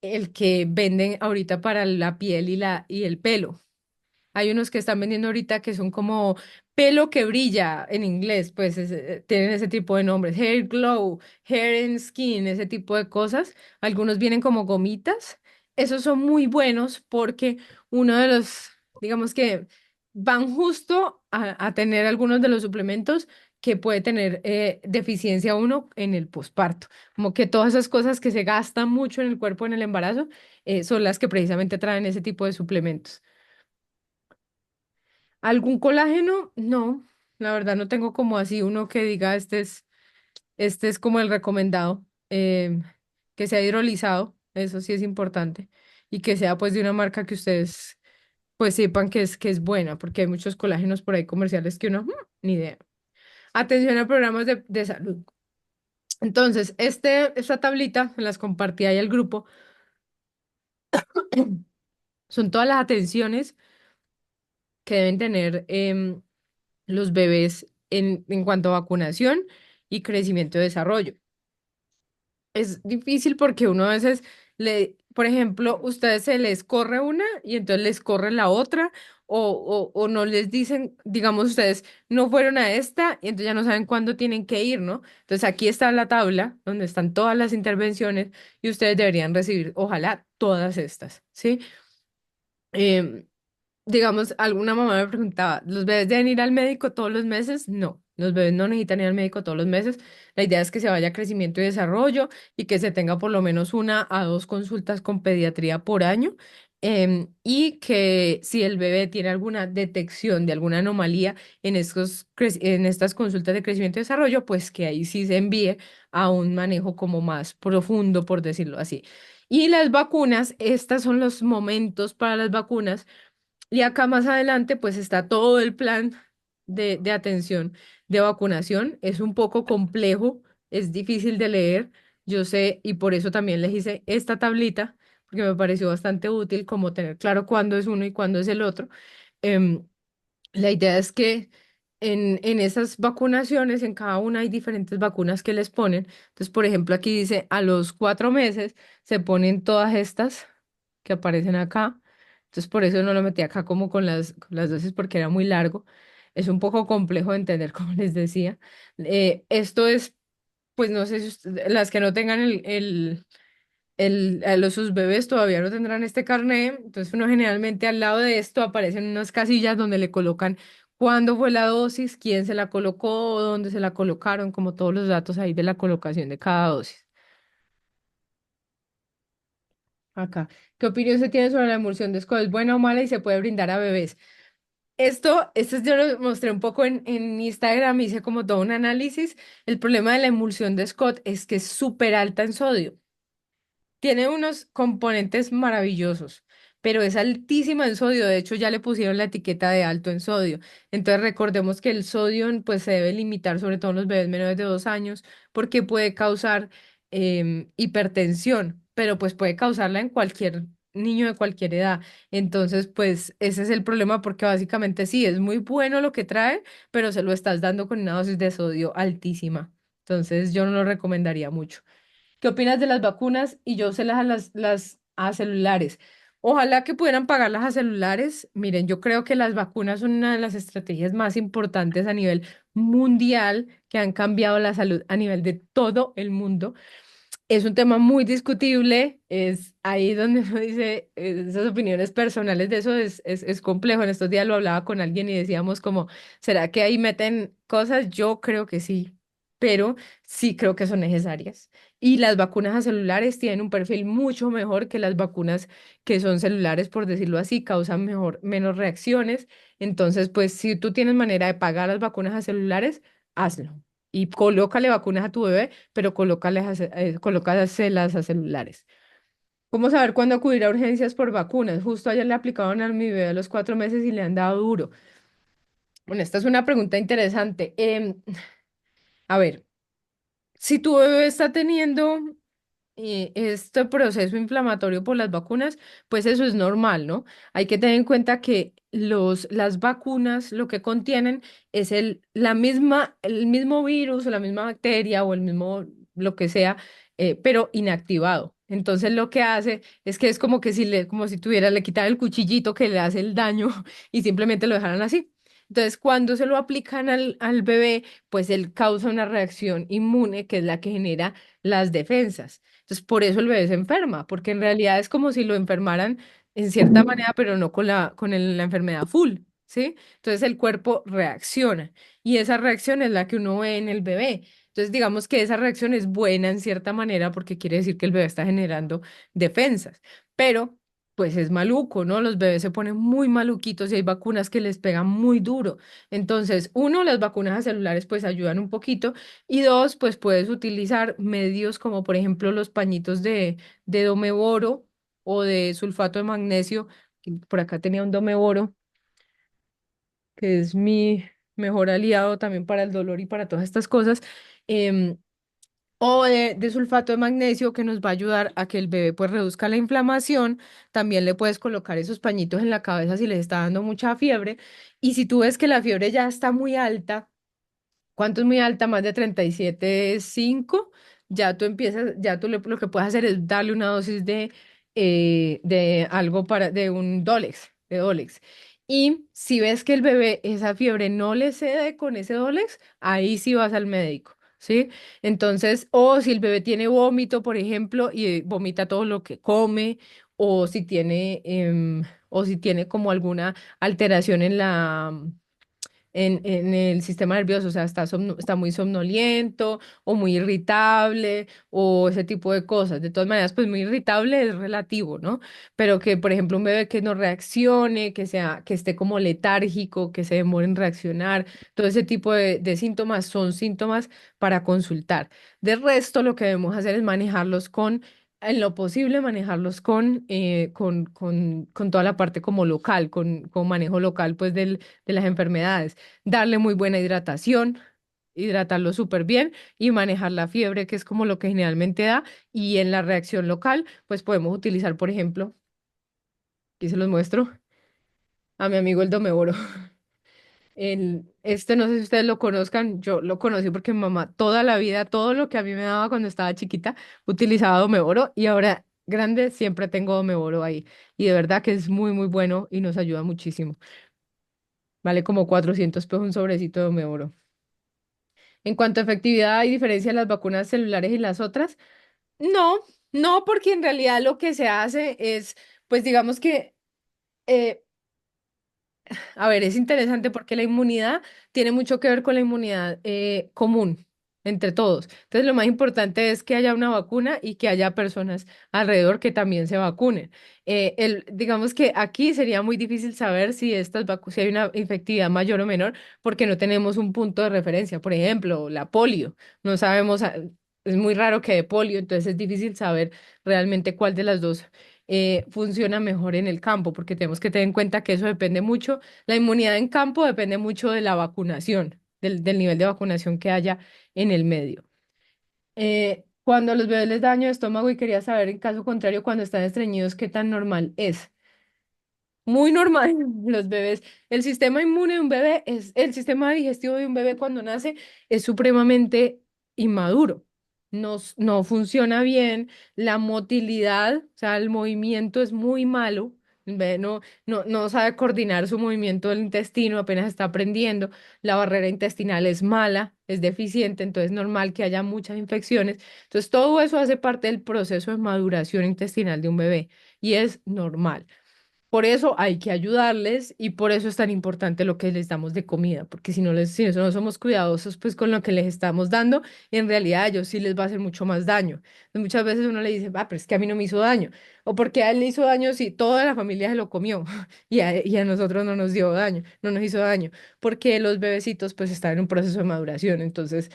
el que venden ahorita para la piel y el pelo. Hay unos que están vendiendo ahorita que son como pelo que brilla en inglés, pues tienen ese tipo de nombres, hair glow, hair and skin, ese tipo de cosas. Algunos vienen como gomitas. Esos son muy buenos porque uno de los, digamos que van justo a tener algunos de los suplementos que puede tener deficiencia uno en el posparto. Como que todas esas cosas que se gastan mucho en el cuerpo en el embarazo son las que precisamente traen ese tipo de suplementos. ¿Algún colágeno? No, la verdad no tengo como así uno que diga este es como el recomendado, que sea hidrolizado, eso sí es importante, y que sea pues de una marca que ustedes pues sepan que es buena, porque hay muchos colágenos por ahí comerciales que uno, ni idea. Atención a programas de salud. Entonces, esta tablita, me las compartí ahí al grupo, son todas las atenciones que deben tener los bebés en cuanto a vacunación y crecimiento y desarrollo. Es difícil porque uno a veces por ejemplo, ustedes se les corre una y entonces les corre la otra, o no les dicen, digamos, ustedes no fueron a esta y entonces ya no saben cuándo tienen que ir, ¿no? Entonces aquí está la tabla donde están todas las intervenciones y ustedes deberían recibir, ojalá, todas estas, ¿sí? Em, digamos, alguna mamá me preguntaba, ¿los bebés deben ir al médico todos los meses? No, los bebés no necesitan ir al médico todos los meses. La idea es que se vaya a crecimiento y desarrollo y que se tenga por lo menos una a dos consultas con pediatría por año. Y que si el bebé tiene alguna detección de alguna anomalía en estas consultas de crecimiento y desarrollo, pues que ahí sí se envíe a un manejo como más profundo, por decirlo así. Y las vacunas, estos son los momentos para las vacunas y acá más adelante, pues está todo el plan de atención de vacunación. Es un poco complejo, es difícil de leer, yo sé, y por eso también les hice esta tablita, porque me pareció bastante útil como tener claro cuándo es uno y cuándo es el otro. Em, la idea es que en esas vacunaciones, en cada una hay diferentes vacunas que les ponen. Entonces, por ejemplo, aquí dice, a los 4 meses se ponen todas estas que aparecen acá. Entonces, por eso no lo metí acá como con las dosis porque era muy largo. Es un poco complejo de entender, como les decía. Esto es, pues no sé si las que no tengan sus bebés todavía no tendrán este carnet, entonces uno generalmente al lado de esto aparecen unas casillas donde le colocan cuándo fue la dosis, quién se la colocó, dónde se la colocaron, como todos los datos ahí de la colocación de cada dosis. Acá. ¿Qué opinión se tiene sobre la emulsión de Scott? ¿Es buena o mala y se puede brindar a bebés? Esto yo lo mostré un poco en Instagram, hice como todo un análisis. El problema de la emulsión de Scott es que es súper alta en sodio. Tiene unos componentes maravillosos, pero es altísima en sodio. De hecho, ya le pusieron la etiqueta de alto en sodio. Entonces, recordemos que el sodio pues, se debe limitar, sobre todo en los bebés menores de 2 años, porque puede causar hipertensión, pero pues puede causarla en cualquier niño de cualquier edad. Entonces, pues ese es el problema porque básicamente sí, es muy bueno lo que trae, pero se lo estás dando con una dosis de sodio altísima. Entonces, yo no lo recomendaría mucho. ¿Qué opinas de las vacunas? Y yo se las a celulares. Ojalá que pudieran pagarlas a celulares. Miren, yo creo que las vacunas son una de las estrategias más importantes a nivel mundial que han cambiado la salud a nivel de todo el mundo. Es un tema muy discutible, es ahí donde uno dice esas opiniones personales de eso es complejo. En estos días lo hablaba con alguien y decíamos como, ¿será que ahí meten cosas? Yo creo que sí, pero sí creo que son necesarias. Y las vacunas a celulares tienen un perfil mucho mejor que las vacunas que son celulares, por decirlo así, causan menos reacciones. Entonces, pues si tú tienes manera de pagar las vacunas a celulares, hazlo. Y colócale vacunas a tu bebé pero colócaselas a celulares. ¿Cómo saber cuándo acudir a urgencias por vacunas? Justo ayer le aplicaron a mi bebé a los 4 meses y le han dado duro. Bueno, esta es una pregunta interesante. A ver, si tu bebé está teniendo este proceso inflamatorio por las vacunas, pues eso es normal, ¿no? Hay que tener en cuenta que las vacunas lo que contienen es el mismo virus o la misma bacteria o el mismo lo que sea, pero inactivado. Entonces lo que hace es que es como que como si le quitara el cuchillito que le hace el daño y simplemente lo dejaran así. Entonces, cuando se lo aplican al bebé, pues él causa una reacción inmune, que es la que genera las defensas. Entonces, por eso el bebé se enferma, porque en realidad es como si lo enfermaran en cierta manera, pero no la enfermedad full, ¿sí? Entonces el cuerpo reacciona y esa reacción es la que uno ve en el bebé. Entonces, digamos que esa reacción es buena en cierta manera porque quiere decir que el bebé está generando defensas, pero pues es maluco, ¿no? Los bebés se ponen muy maluquitos y hay vacunas que les pegan muy duro. Entonces, uno, las vacunas a celulares pues ayudan un poquito y dos, pues puedes utilizar medios como por ejemplo los pañitos de domeboro o de sulfato de magnesio. Que por acá tenía un domeboro, que es mi mejor aliado también para el dolor y para todas estas cosas. em, o de sulfato de magnesio que nos va a ayudar a que el bebé pues reduzca la inflamación. También le puedes colocar esos pañitos en la cabeza si le está dando mucha fiebre. Y si tú ves que la fiebre ya está muy alta, ¿cuánto es muy alta? Más de 37,5. Ya tú empiezas, lo que puedes hacer es darle una dosis de algo de un Dolex. Y si ves que el bebé esa fiebre no le cede con ese Dolex, ahí sí vas al médico, ¿sí? Entonces, o si el bebé tiene vómito, por ejemplo, y vomita todo lo que come, o o si tiene como alguna alteración en el sistema nervioso, o sea, está muy somnoliento o muy irritable o ese tipo de cosas. De todas maneras, pues muy irritable es relativo, ¿no? Pero que, por ejemplo, un bebé que no reaccione, que esté como letárgico, que se demore en reaccionar, todo ese tipo de síntomas son síntomas para consultar. De resto, lo que debemos hacer es en lo posible, manejarlos con toda la parte como local, con manejo local, pues, de las enfermedades, darle muy buena hidratación, hidratarlo súper bien y manejar la fiebre, que es como lo que generalmente da. Y en la reacción local, pues podemos utilizar, por ejemplo, aquí se los muestro, a mi amigo el Domeboro. No sé si ustedes lo conozcan, yo lo conocí porque mi mamá toda la vida, todo lo que a mí me daba cuando estaba chiquita, utilizaba Domeboro y ahora grande siempre tengo Domeboro ahí. Y de verdad que es muy, muy bueno y nos ayuda muchísimo. Vale como 400 pesos un sobrecito de Domeboro. En cuanto a efectividad y diferencia de las vacunas celulares y las otras, no, no, porque en realidad lo que se hace es, pues digamos que, eh, a ver, es interesante porque la inmunidad tiene mucho que ver con la inmunidad común. entre todos. Entonces, lo más importante es que haya una vacuna y que haya personas alrededor que también se vacunen. Digamos que aquí sería muy difícil saber si si hay una efectividad mayor o menor, porque no tenemos un punto de referencia. Por ejemplo, la polio, no sabemos, es muy raro que de polio, entonces es difícil saber realmente cuál de las dos funciona mejor en el campo, porque tenemos que tener en cuenta que eso depende mucho, la inmunidad en campo depende mucho de la vacunación, del nivel de vacunación que haya en el medio. Cuando a los bebés les da daño de estómago y quería saber en caso contrario cuando están estreñidos, ¿qué tan normal es? Muy normal, los bebés. El sistema inmune de un bebé el sistema digestivo de un bebé cuando nace es supremamente inmaduro. No funciona bien, la motilidad, o sea, el movimiento es muy malo. El bebé no sabe coordinar su movimiento del intestino, apenas está aprendiendo. La barrera intestinal es mala, es deficiente, entonces es normal que haya muchas infecciones. Entonces, todo eso hace parte del proceso de maduración intestinal de un bebé y es normal. Por eso hay que ayudarles y por eso es tan importante lo que les damos de comida, porque si no somos cuidadosos pues con lo que les estamos dando, en realidad a ellos sí les va a hacer mucho más daño. Entonces, muchas veces uno le dice, pero es que a mí no me hizo daño, o porque a él le hizo daño si toda la familia se lo comió y a nosotros no nos dio daño, no nos hizo daño, porque los bebecitos pues están en un proceso de maduración, entonces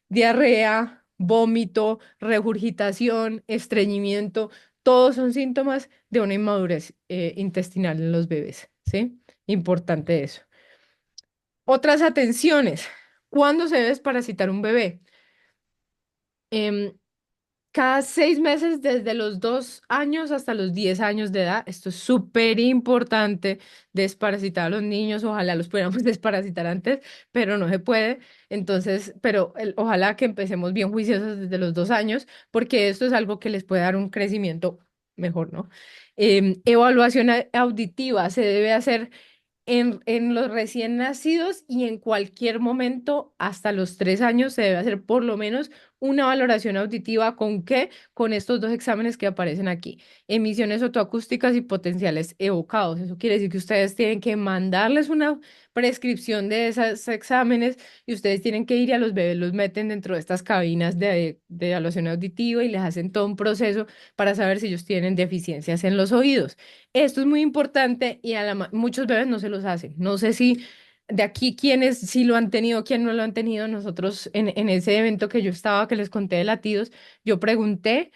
diarrea, vómito, regurgitación, estreñimiento, todos son síntomas de una inmadurez intestinal en los bebés, ¿sí? Importante eso. Otras atenciones. ¿Cuándo se debe desparasitar un bebé? Em, Cada 6 meses, desde los 2 años hasta los 10 años de edad. Esto es súper importante, desparasitar a los niños. Ojalá los pudiéramos desparasitar antes, pero no se puede. Entonces, pero ojalá que empecemos bien juiciosos desde los 2 años, porque esto es algo que les puede dar un crecimiento mejor, ¿no? Evaluación auditiva se debe hacer en los recién nacidos y en cualquier momento hasta los 3 años se debe hacer por lo menos una valoración auditiva. ¿Con qué? Con estos dos exámenes que aparecen aquí. Emisiones otoacústicas y potenciales evocados. Eso quiere decir que ustedes tienen que mandarles una prescripción de esos exámenes y ustedes tienen que ir y a los bebés los meten dentro de estas cabinas de evaluación auditiva y les hacen todo un proceso para saber si ellos tienen deficiencias en los oídos. Esto es muy importante y muchos bebés no se los hacen. No sé si de aquí quienes sí lo han tenido, quién no lo han tenido. Nosotros en ese evento que yo estaba, que les conté de latidos, yo pregunté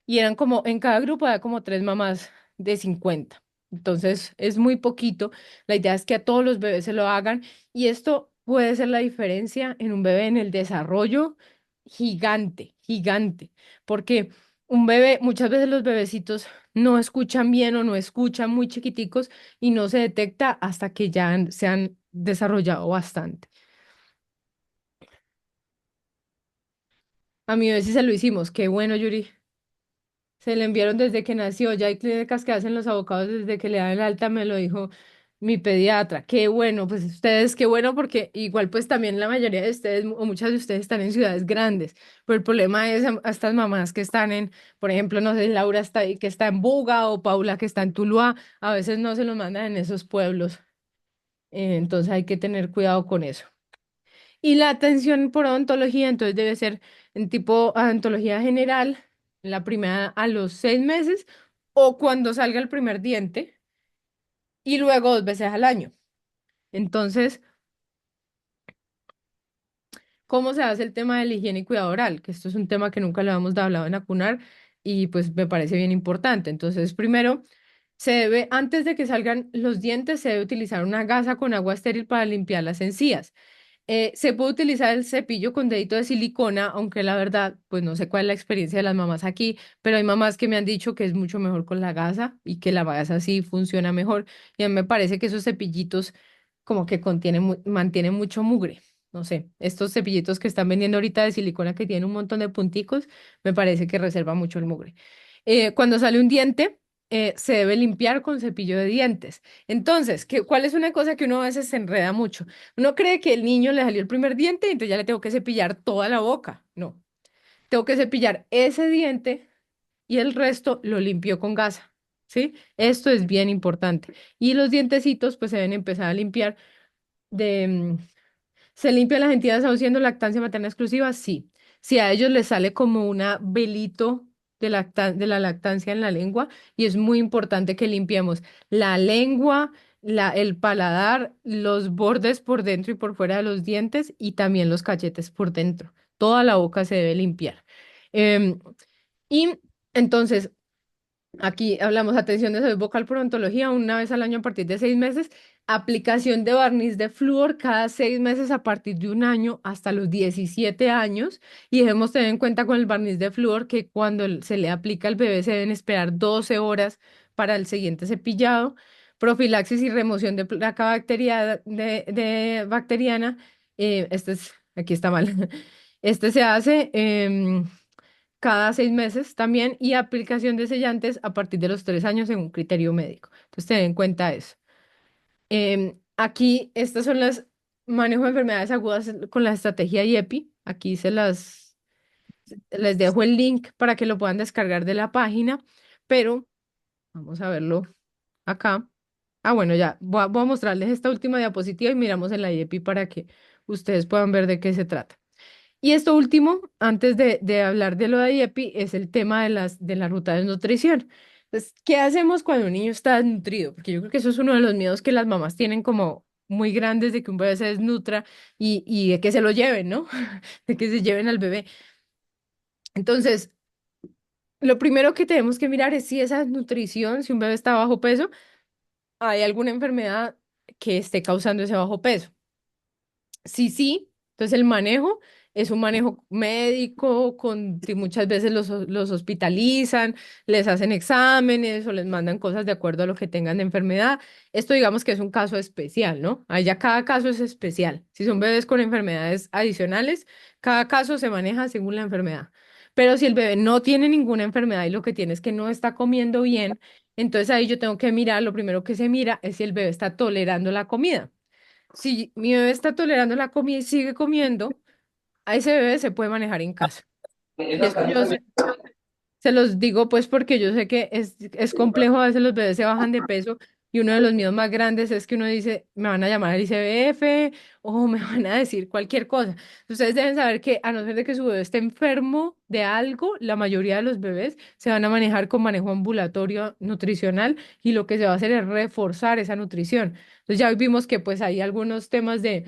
y eran como, en cada grupo había como 3 mamás de 50. Entonces es muy poquito. La idea es que a todos los bebés se lo hagan y esto puede ser la diferencia en un bebé en el desarrollo gigante, gigante. Porque un bebé, muchas veces los bebecitos no escuchan bien o no escuchan muy chiquiticos y no se detecta hasta que ya se han desarrollado bastante. A mi bebé sí se lo hicimos. Qué bueno, Yuri. Se le enviaron desde que nació. Ya hay clínicas que hacen los abocados desde que le dan el alta, me lo dijo mi pediatra. Qué bueno, pues ustedes, qué bueno, porque igual pues también la mayoría de ustedes o muchas de ustedes están en ciudades grandes. Pero el problema es a estas mamás que están por ejemplo, no sé, Laura está ahí, que está en Buga o Paula que está en Tuluá, a veces no se los mandan en esos pueblos. Entonces hay que tener cuidado con eso. Y la atención por odontología, entonces debe ser en tipo odontología general, la primera a los 6 meses o cuando salga el primer diente y luego 2 veces al año. Entonces, ¿cómo se hace el tema de la higiene y cuidado oral? Que esto es un tema que nunca lo habíamos hablado en Acunar y pues me parece bien importante. Entonces, primero, antes de que salgan los dientes, se debe utilizar una gasa con agua estéril para limpiar las encías. Se puede utilizar el cepillo con dedito de silicona, aunque la verdad, pues no sé cuál es la experiencia de las mamás aquí, pero hay mamás que me han dicho que es mucho mejor con la gasa y que la gasa sí funciona mejor. Y a mí me parece que esos cepillitos como que mantienen mucho mugre. No sé, estos cepillitos que están vendiendo ahorita de silicona que tienen un montón de punticos, me parece que reserva mucho el mugre. Cuando sale un diente, se debe limpiar con cepillo de dientes. Entonces, ¿cuál es una cosa que uno a veces se enreda mucho? Uno cree que el niño le salió el primer diente y entonces ya le tengo que cepillar toda la boca. No, tengo que cepillar ese diente y el resto lo limpio con gasa. ¿Sí? Esto es bien importante. Y los dientecitos pues se deben empezar a limpiar de, ¿Se limpia las entidades aún siendo lactancia materna exclusiva? Sí. Si a ellos les sale como una velito de la lactancia en la lengua, y es muy importante que limpiemos la lengua, el paladar, los bordes por dentro y por fuera de los dientes y también los cachetes por dentro. Toda la boca se debe limpiar. Em, y entonces, aquí hablamos atención de salud bucal por odontología una vez al año a partir de 6 meses, aplicación de barniz de flúor cada 6 meses a partir de un año hasta los 17 años. Y debemos tener en cuenta con el barniz de flúor que cuando se le aplica al bebé se deben esperar 12 horas para el siguiente cepillado. Profilaxis y remoción de placa de bacteriana. Aquí está mal. Este se hace cada 6 meses también y aplicación de sellantes a partir de los 3 años en un criterio médico. Entonces, ten en cuenta eso. Aquí, estas son las manejo de enfermedades agudas con la estrategia IEPI. Aquí les dejo el link para que lo puedan descargar de la página, pero vamos a verlo acá. Ah, bueno, ya voy a mostrarles esta última diapositiva y miramos en la IEPI para que ustedes puedan ver de qué se trata. Y esto último, antes de hablar de lo de IEPI, es el tema de la ruta de nutrición. Entonces, ¿qué hacemos cuando un niño está desnutrido? Porque yo creo que eso es uno de los miedos que las mamás tienen como muy grandes de que un bebé se desnutra y de que se lo lleven, ¿no? De que se lleven al bebé. Entonces, lo primero que tenemos que mirar es si esa desnutrición, si un bebé está bajo peso, hay alguna enfermedad que esté causando ese bajo peso. Sí, sí. Entonces el manejo es un manejo médico, que muchas veces los hospitalizan, les hacen exámenes o les mandan cosas de acuerdo a lo que tengan de enfermedad. Esto digamos que es un caso especial, ¿no? Ahí ya cada caso es especial. Si son bebés con enfermedades adicionales, cada caso se maneja según la enfermedad. Pero si el bebé no tiene ninguna enfermedad y lo que tiene es que no está comiendo bien, entonces ahí yo tengo que mirar, lo primero que se mira es si el bebé está tolerando la comida. Si mi bebé está tolerando la comida y sigue comiendo, a ese bebé se puede manejar en casa. Y esto se los digo pues porque yo sé que es complejo, a veces los bebés se bajan de peso y uno de los miedos más grandes es que uno dice, me van a llamar al ICBF o me van a decir cualquier cosa. Ustedes deben saber que a no ser de que su bebé esté enfermo de algo, la mayoría de los bebés se van a manejar con manejo ambulatorio nutricional y lo que se va a hacer es reforzar esa nutrición. Entonces ya vimos que pues hay algunos temas de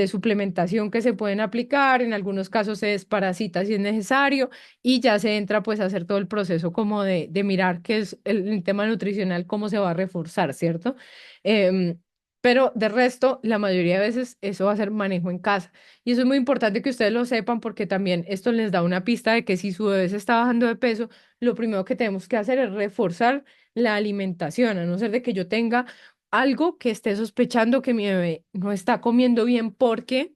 suplementación que se pueden aplicar, en algunos casos se desparasita si es necesario y ya se entra pues a hacer todo el proceso como de mirar qué es el tema nutricional, cómo se va a reforzar, ¿cierto? Em, pero de resto, la mayoría de veces eso va a ser manejo en casa. Y eso es muy importante que ustedes lo sepan porque también esto les da una pista de que si su bebé se está bajando de peso, lo primero que tenemos que hacer es reforzar la alimentación, a no ser de que yo tenga algo que esté sospechando que mi bebé no está comiendo bien porque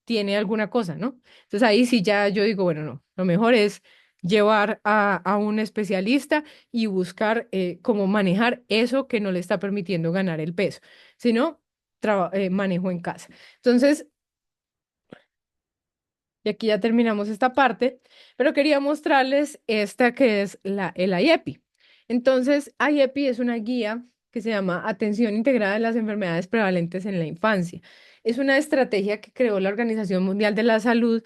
tiene alguna cosa, ¿no? Entonces ahí sí ya yo digo, bueno, no, lo mejor es llevar a un especialista y buscar cómo manejar eso que no le está permitiendo ganar el peso, sino manejo en casa. Entonces, y aquí ya terminamos esta parte, pero quería mostrarles esta que es el IEPI. Entonces, IEPI es una guía que se llama Atención Integrada de las Enfermedades Prevalentes en la Infancia. Es una estrategia que creó la Organización Mundial de la Salud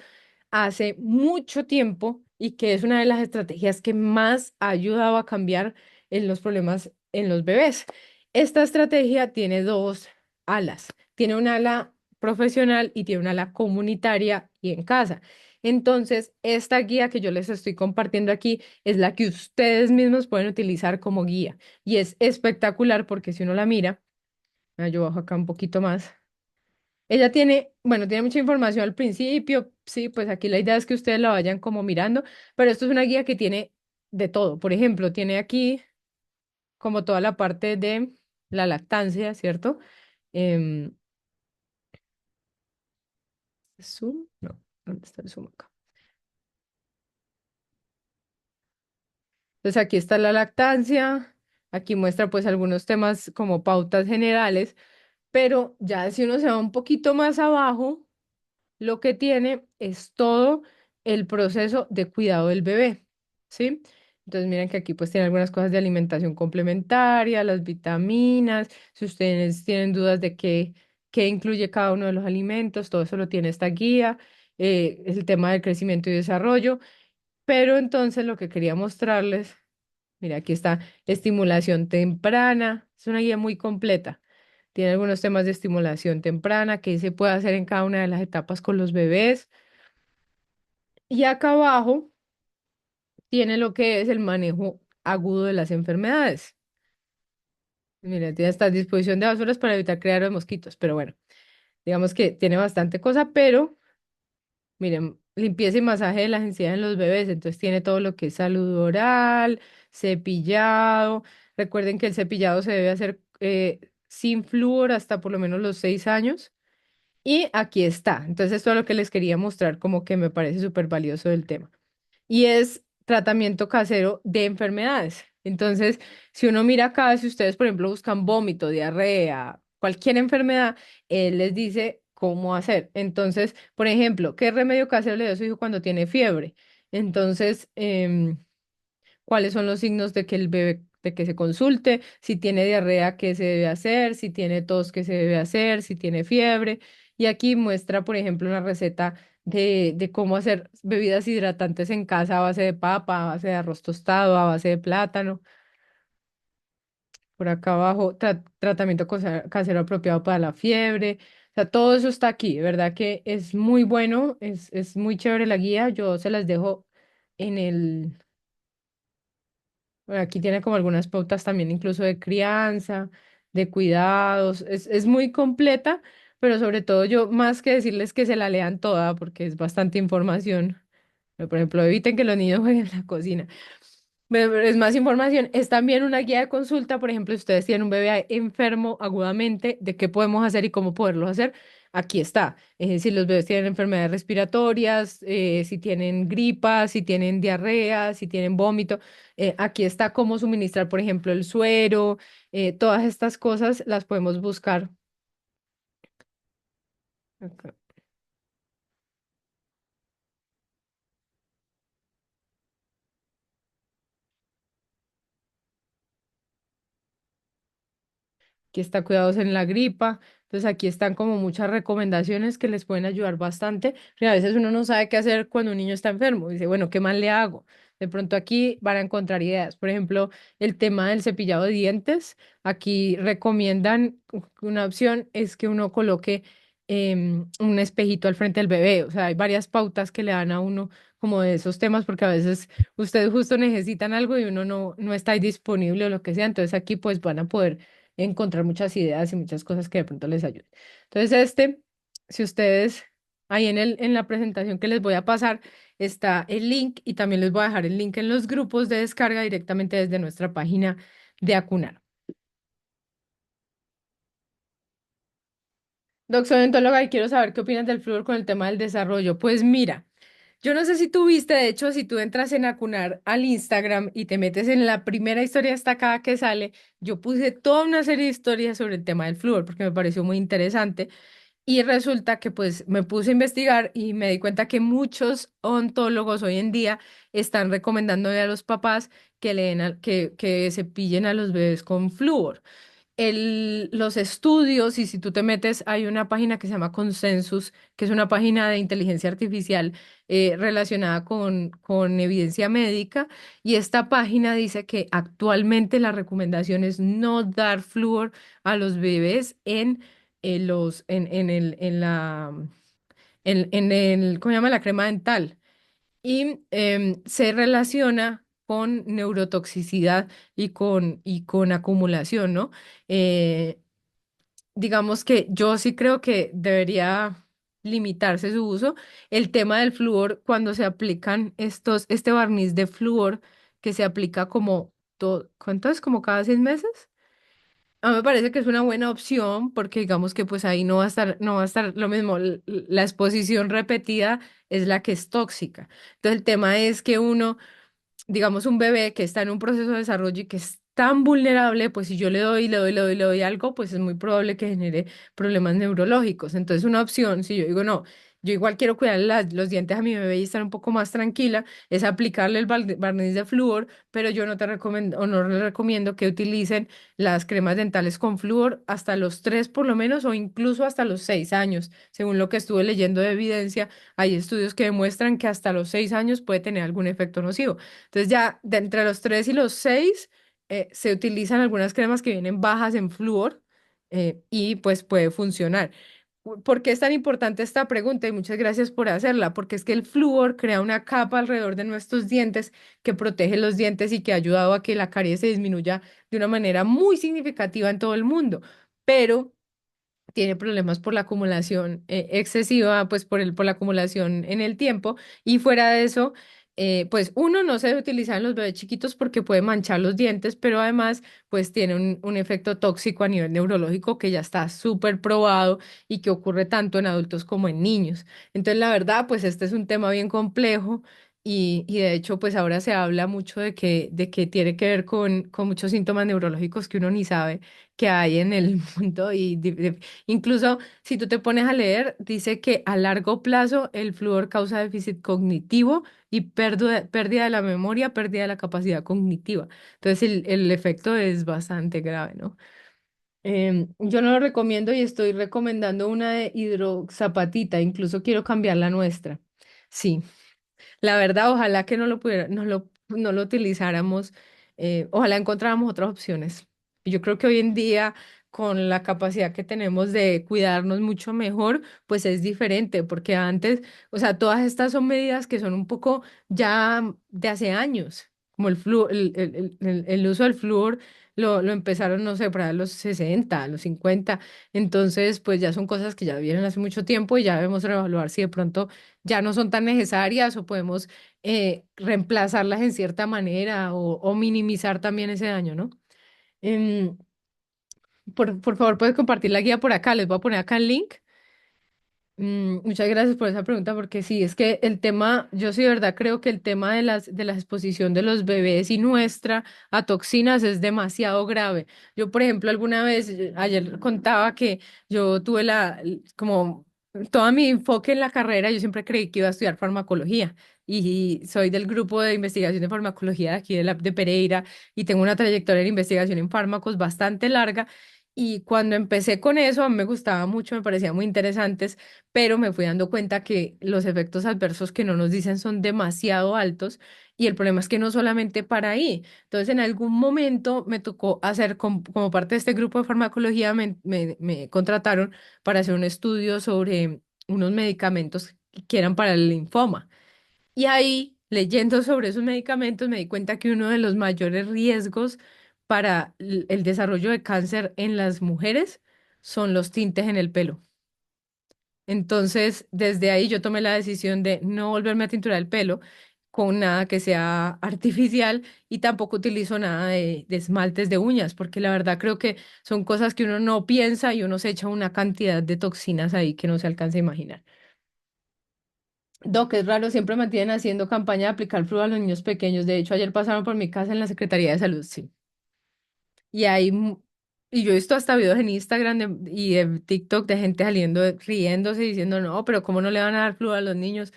hace mucho tiempo y que es una de las estrategias que más ha ayudado a cambiar en los problemas en los bebés. Esta estrategia tiene dos alas. Tiene un ala profesional y tiene una ala comunitaria y en casa. Entonces, esta guía que yo les estoy compartiendo aquí es la que ustedes mismos pueden utilizar como guía y es espectacular porque si uno la mira, yo bajo acá un poquito más. Ella tiene, bueno, tiene mucha información al principio, sí, pues aquí la idea es que ustedes la vayan como mirando, pero esto es una guía que tiene de todo. Por ejemplo, tiene aquí como toda la parte de la lactancia, ¿cierto? Em, ¿Zoom? No, ¿dónde está el zoom acá? Entonces aquí está la lactancia, aquí muestra pues algunos temas como pautas generales, pero ya si uno se va un poquito más abajo, lo que tiene es todo el proceso de cuidado del bebé, ¿sí? Entonces miren que aquí pues tiene algunas cosas de alimentación complementaria, las vitaminas, si ustedes tienen dudas de qué incluye cada uno de los alimentos, todo eso lo tiene esta guía, el tema del crecimiento y desarrollo, pero entonces lo que quería mostrarles, mira, aquí está estimulación temprana, es una guía muy completa. Tiene algunos temas de estimulación temprana, qué se puede hacer en cada una de las etapas con los bebés. Y acá abajo tiene lo que es el manejo agudo de las enfermedades. Mira, tiene hasta disposición de basuras para evitar crear los mosquitos, pero bueno, digamos que tiene bastante cosa, pero miren, limpieza y masaje de las encías en los bebés, entonces tiene todo lo que es salud oral, cepillado. Recuerden que el cepillado se debe hacer sin flúor hasta por lo menos los 6 años. Y aquí está. Entonces, esto es lo que les quería mostrar, como que me parece súper valioso del tema. Y es tratamiento casero de enfermedades. Entonces, si uno mira acá, si ustedes, por ejemplo, buscan vómito, diarrea, cualquier enfermedad, él les dice cómo hacer. Entonces, por ejemplo, ¿qué remedio casero le da a su hijo cuando tiene fiebre? Entonces, cuáles son los signos de que el bebé, de que se consulte, si tiene diarrea, qué se debe hacer, si tiene tos, qué se debe hacer, si tiene fiebre. Y aquí muestra, por ejemplo, una receta de cómo hacer bebidas hidratantes en casa a base de papa, a base de arroz tostado, a base de plátano. Por acá abajo, tratamiento casero apropiado para la fiebre. O sea, todo eso está aquí, ¿verdad? Que es muy bueno, es muy chévere la guía. Yo se las dejo en el, bueno, aquí tiene como algunas pautas también incluso de crianza, de cuidados. Es muy completa, pero sobre todo yo más que decirles que se la lean toda porque es bastante información. Por ejemplo, eviten que los niños jueguen en la cocina. Pero es más información. Es también una guía de consulta, por ejemplo, si ustedes tienen un bebé enfermo agudamente, de qué podemos hacer y cómo poderlo hacer. Aquí está. Si los bebés tienen enfermedades respiratorias, si tienen gripa, si tienen diarrea, si tienen vómito, aquí está cómo suministrar, por ejemplo, el suero. Todas estas cosas las podemos buscar. Acá. Aquí está cuidados en la gripa. Entonces aquí están como muchas recomendaciones que les pueden ayudar bastante. Pero a veces uno no sabe qué hacer cuando un niño está enfermo. Dice, bueno, ¿qué más le hago? De pronto aquí van a encontrar ideas. Por ejemplo, el tema del cepillado de dientes. Aquí recomiendan una opción es que uno coloque un espejito al frente del bebé. O sea, hay varias pautas que le dan a uno como de esos temas porque a veces ustedes justo necesitan algo y uno no está ahí disponible o lo que sea. Entonces aquí pues van a poder encontrar muchas ideas y muchas cosas que de pronto les ayuden. Entonces, si ustedes ahí en la presentación que les voy a pasar, está el link y también les voy a dejar el link en los grupos de descarga directamente desde nuestra página de Acunar. Doc, soy odontóloga y quiero saber qué opinas del flúor con el tema del desarrollo. Pues mira, yo no sé si tú viste, de hecho, si tú entras en Acunar al Instagram y te metes en la primera historia destacada que sale, yo puse toda una serie de historias sobre el tema del flúor porque me pareció muy interesante. Y resulta que pues me puse a investigar y me di cuenta que muchos odontólogos hoy en día están recomendándole a los papás que que cepillen a los bebés con flúor. Los estudios, y si tú te metes, hay una página que se llama Consensus, que es una página de inteligencia artificial relacionada con evidencia médica, y esta página dice que actualmente la recomendación es no dar flúor a los bebés en el, ¿cómo se llama? La crema dental. Y se relaciona con neurotoxicidad y con acumulación, ¿no? Eh, digamos que yo sí creo que debería limitarse su uso. El tema del flúor, cuando se aplican este barniz de flúor que se aplica como, ¿cuánto es? ¿Como cada 6 meses? A mí me parece que es una buena opción porque digamos que pues ahí no va a estar lo mismo. La exposición repetida es la que es tóxica. Entonces el tema es que uno, digamos un bebé que está en un proceso de desarrollo y que es tan vulnerable, pues si yo le doy algo, pues es muy probable que genere problemas neurológicos. Entonces una opción, si yo digo no. yo igual quiero cuidar los dientes a mi bebé y estar un poco más tranquila, es aplicarle el barniz de flúor, pero yo no te recomiendo, o no les recomiendo que utilicen las cremas dentales con flúor hasta los 3 por lo menos, o incluso hasta los 6 años. Según lo que estuve leyendo de evidencia, hay estudios que demuestran que hasta los 6 años puede tener algún efecto nocivo. Entonces ya de entre los 3 y los 6 se utilizan algunas cremas que vienen bajas en flúor, y pues puede funcionar. ¿Por qué es tan importante esta pregunta? Y muchas gracias por hacerla, porque es que el flúor crea una capa alrededor de nuestros dientes que protege los dientes y que ha ayudado a que la caries se disminuya de una manera muy significativa en todo el mundo. Pero tiene problemas por la acumulación excesiva, pues por la acumulación en el tiempo. Y fuera de eso, pues uno no se debe utilizar en los bebés chiquitos porque puede manchar los dientes, pero además, pues tiene un efecto tóxico a nivel neurológico que ya está súper probado y que ocurre tanto en adultos como en niños. Entonces, la verdad, pues este es un tema bien complejo. Y de hecho, pues ahora se habla mucho de que tiene que ver con muchos síntomas neurológicos que uno ni sabe que hay en el mundo. Incluso si tú te pones a leer, dice que a largo plazo el flúor causa déficit cognitivo y pérdida de la memoria, pérdida de la capacidad cognitiva. Entonces el efecto es bastante grave, ¿no? Yo no lo recomiendo y estoy recomendando una de hidroxapatita, incluso quiero cambiar la nuestra. Sí. La verdad, ojalá que no lo pudiera, no lo utilizáramos, ojalá encontráramos otras opciones. Y yo creo que hoy en día, con la capacidad que tenemos de cuidarnos mucho mejor, pues es diferente, porque antes, o sea, todas estas son medidas que son un poco ya de hace años, como el uso del flúor. Lo empezaron, no sé, para los 60 los 50. Entonces, pues ya son cosas que ya vienen hace mucho tiempo y ya debemos reevaluar si de pronto ya no son tan necesarias o podemos reemplazarlas en cierta manera o minimizar también ese daño, ¿no? Em, por favor, puedes compartir la guía por acá. Les voy a poner acá el link. Muchas gracias por esa pregunta, porque sí, es que el tema, yo sí de verdad creo que el tema de la exposición de los bebés y nuestra a toxinas es demasiado grave. Yo, por ejemplo, alguna vez, ayer contaba que yo tuve como todo mi enfoque en la carrera, yo siempre creí que iba a estudiar farmacología y soy del grupo de investigación de farmacología de aquí de Pereira y tengo una trayectoria en investigación en fármacos bastante larga. Y cuando empecé con eso, a mí me gustaba mucho, me parecía muy interesantes, pero me fui dando cuenta que los efectos adversos que no nos dicen son demasiado altos y el problema es que no solamente para ahí. Entonces, en algún momento me tocó hacer, como parte de este grupo de farmacología, me contrataron para hacer un estudio sobre unos medicamentos que eran para el linfoma. Y ahí, leyendo sobre esos medicamentos, me di cuenta que uno de los mayores riesgos para el desarrollo de cáncer en las mujeres son los tintes en el pelo. Entonces, desde ahí yo tomé la decisión de no volverme a tinturar el pelo con nada que sea artificial y tampoco utilizo nada de esmaltes de uñas, porque la verdad creo que son cosas que uno no piensa y uno se echa una cantidad de toxinas ahí que no se alcanza a imaginar. Doc, es raro, siempre mantienen haciendo campaña de aplicar flujo a los niños pequeños. De hecho, ayer pasaron por mi casa en la Secretaría de Salud, sí. Y hay, y yo he visto hasta videos en Instagram y de TikTok de gente saliendo, riéndose, diciendo, no, pero ¿cómo no le van a dar flujo a los niños?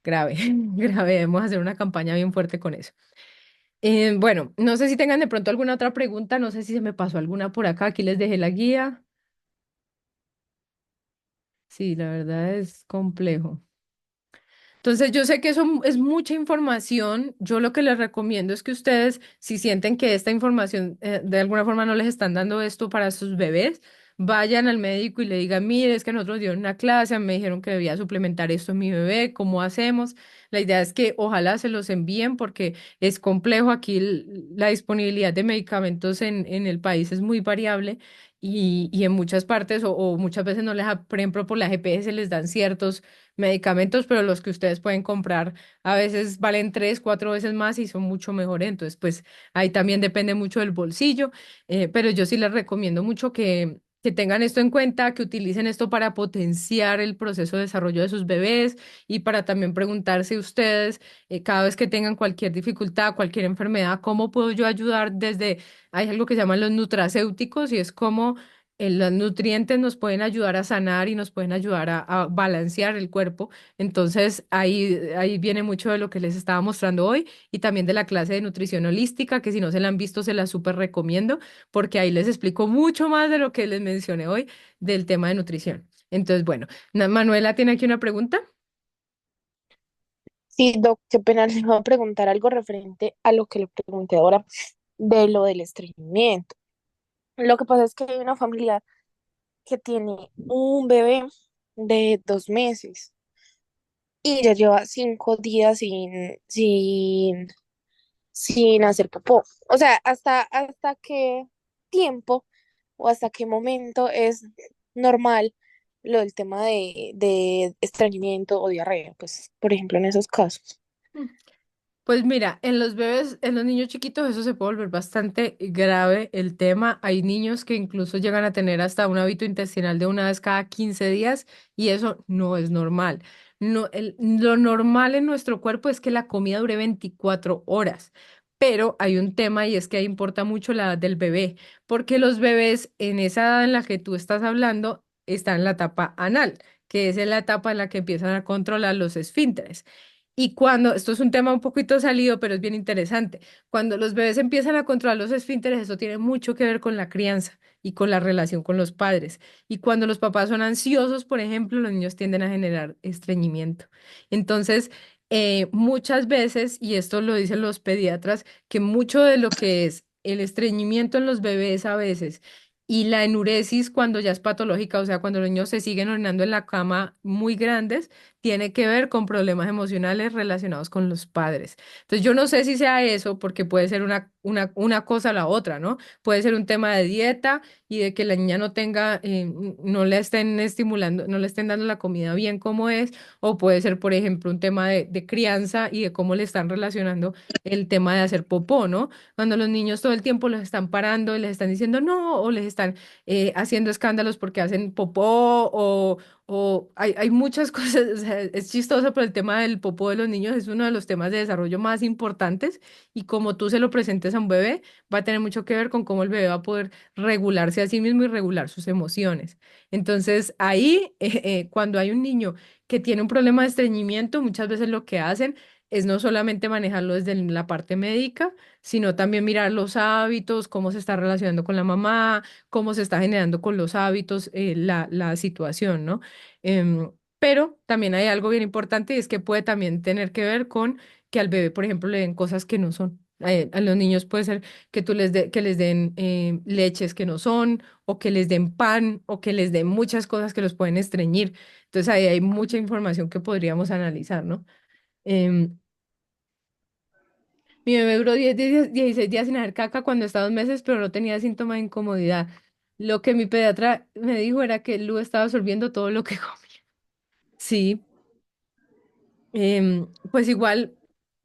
Grave, grave, debemos hacer una campaña bien fuerte con eso. Bueno, no sé si tengan de pronto alguna otra pregunta, no sé si se me pasó alguna por acá, aquí les dejé la guía. Sí, la verdad es complejo. Entonces, yo sé que eso es mucha información. Yo lo que les recomiendo es que ustedes, si sienten que esta información de alguna forma no les están dando esto para sus bebés, vayan al médico y le digan, mire, es que nosotros dieron una clase, me dijeron que debía suplementar esto en mi bebé, ¿cómo hacemos? La idea es que ojalá se los envíen porque es complejo. Aquí la disponibilidad de medicamentos en el país es muy variable. Y en muchas partes o muchas veces no les, por ejemplo, por la GPS les dan ciertos medicamentos, pero los que ustedes pueden comprar a veces valen 3, 4 veces más y son mucho mejores. Entonces, pues ahí también depende mucho del bolsillo, pero yo sí les recomiendo mucho que tengan esto en cuenta, que utilicen esto para potenciar el proceso de desarrollo de sus bebés y para también preguntarse ustedes, cada vez que tengan cualquier dificultad, cualquier enfermedad, ¿cómo puedo yo ayudar desde, hay algo que se llaman los nutracéuticos y es como Los nutrientes nos pueden ayudar a sanar y nos pueden ayudar a balancear el cuerpo. Entonces, ahí viene mucho de lo que les estaba mostrando hoy y también de la clase de nutrición holística, que si no se la han visto, se la súper recomiendo, porque ahí les explico mucho más de lo que les mencioné hoy del tema de nutrición. Entonces, bueno, Manuela tiene aquí una pregunta. Sí, Doc, qué pena, le voy a preguntar algo referente a lo que le pregunté ahora de lo del estreñimiento. Lo que pasa es que hay una familia que tiene un bebé de 2 meses y ya lleva 5 días sin hacer popó. O sea, hasta qué tiempo o hasta qué momento es normal lo del tema de estreñimiento o diarrea, pues, por ejemplo, en esos casos. Pues mira, en los bebés, en los niños chiquitos, eso se puede volver bastante grave el tema. Hay niños que incluso llegan a tener hasta un hábito intestinal de una vez cada 15 días y eso no es normal. No, lo normal en nuestro cuerpo es que la comida dure 24 horas, pero hay un tema y es que ahí importa mucho la edad del bebé, porque los bebés en esa edad en la que tú estás hablando están en la etapa anal, que es en la etapa en la que empiezan a controlar los esfínteres. Y cuando, esto es un tema un poquito salido, pero es bien interesante, cuando los bebés empiezan a controlar los esfínteres, eso tiene mucho que ver con la crianza y con la relación con los padres. Y cuando los papás son ansiosos, por ejemplo, los niños tienden a generar estreñimiento. Entonces, muchas veces, y esto lo dicen los pediatras, que mucho de lo que es el estreñimiento en los bebés a veces y la enuresis cuando ya es patológica, o sea, cuando los niños se siguen orinando en la cama muy grandes, tiene que ver con problemas emocionales relacionados con los padres. Entonces, yo no sé si sea eso, porque puede ser una cosa o la otra, ¿no? Puede ser un tema de dieta y de que la niña no tenga, no le estén estimulando, no le estén dando la comida bien como es, o puede ser, por ejemplo, un tema de crianza y de cómo le están relacionando el tema de hacer popó, ¿no? Cuando los niños todo el tiempo los están parando y les están diciendo no, o les están haciendo escándalos porque hacen popó, o hay muchas cosas, o sea, es chistoso, pero el tema del popó de los niños es uno de los temas de desarrollo más importantes y como tú se lo presentes a un bebé, va a tener mucho que ver con cómo el bebé va a poder regularse a sí mismo y regular sus emociones. Entonces, ahí, cuando hay un niño que tiene un problema de estreñimiento, muchas veces lo que hacen es no solamente manejarlo desde la parte médica, sino también mirar los hábitos, cómo se está relacionando con la mamá, cómo se está generando con los hábitos, la situación, ¿no? Pero también hay algo bien importante y es que puede también tener que ver con que al bebé, por ejemplo, le den cosas que no son. A los niños puede ser que que les den leches que no son, o que les den pan, o que les den muchas cosas que los pueden estreñir. Entonces ahí hay mucha información que podríamos analizar, ¿no? Em, Mi bebé duró 16 días sin hacer caca cuando estaba 2 meses, pero no tenía síntomas de incomodidad. Lo que mi pediatra me dijo era que Lu estaba absorbiendo todo lo que comía. Sí, pues igual,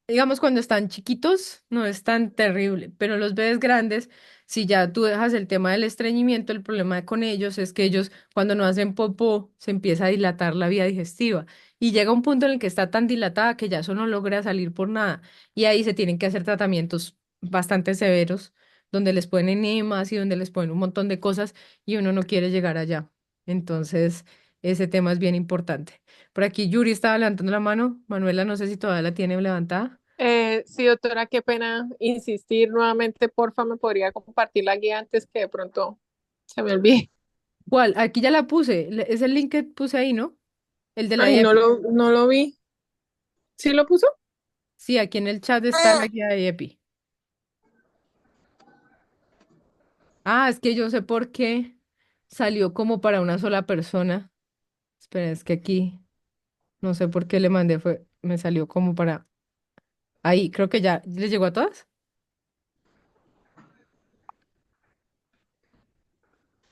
digamos, cuando están chiquitos no es tan terrible, pero los bebés grandes, si ya tú dejas el tema del estreñimiento, el problema con ellos es que ellos cuando no hacen popó se empieza a dilatar la vía digestiva y llega un punto en el que está tan dilatada que ya eso no logra salir por nada y ahí se tienen que hacer tratamientos bastante severos donde les ponen enemas y donde les ponen un montón de cosas y uno no quiere llegar allá. Entonces, ese tema es bien importante. Por aquí Yuri estaba levantando la mano. Manuela, no sé si todavía la tiene levantada. Sí, doctora, qué pena insistir nuevamente. Porfa, me podría compartir la guía antes que de pronto se me olvide. ¿Cuál? Aquí ya la puse. Es el link que puse ahí, ¿no? El de la Ay, EPI. no lo vi. ¿Sí lo puso? Sí, aquí en el chat está la guía de EPI. Ah, es que yo sé por qué salió como para una sola persona. Espera, es que aquí no sé por qué le mandé, me salió como para ahí. Creo que ya les llegó a todas.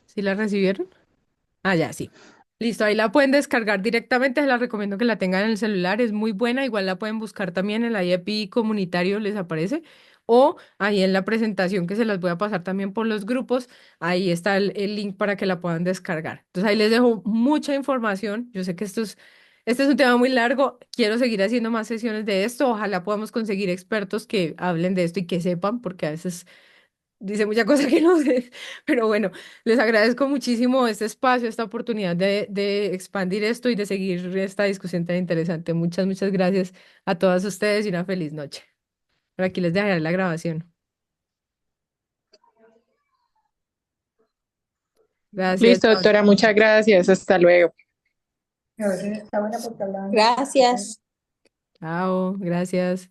¿Sí la recibieron? Ah, ya, sí. Listo, ahí la pueden descargar directamente, les la recomiendo que la tengan en el celular, es muy buena, igual la pueden buscar también en la IEP comunitario, les aparece, o ahí en la presentación que se las voy a pasar también por los grupos, ahí está el link para que la puedan descargar. Entonces ahí les dejo mucha información, yo sé que este es un tema muy largo, quiero seguir haciendo más sesiones de esto, ojalá podamos conseguir expertos que hablen de esto y que sepan, porque a veces dice mucha cosa que no sé, pero bueno, les agradezco muchísimo este espacio, esta oportunidad de expandir esto y de seguir esta discusión tan interesante. Muchas, muchas gracias a todas ustedes y una feliz noche. Por aquí les dejaré la grabación. Gracias, Listo, chao, doctora, muchas gracias. Hasta luego. Gracias. chao, gracias.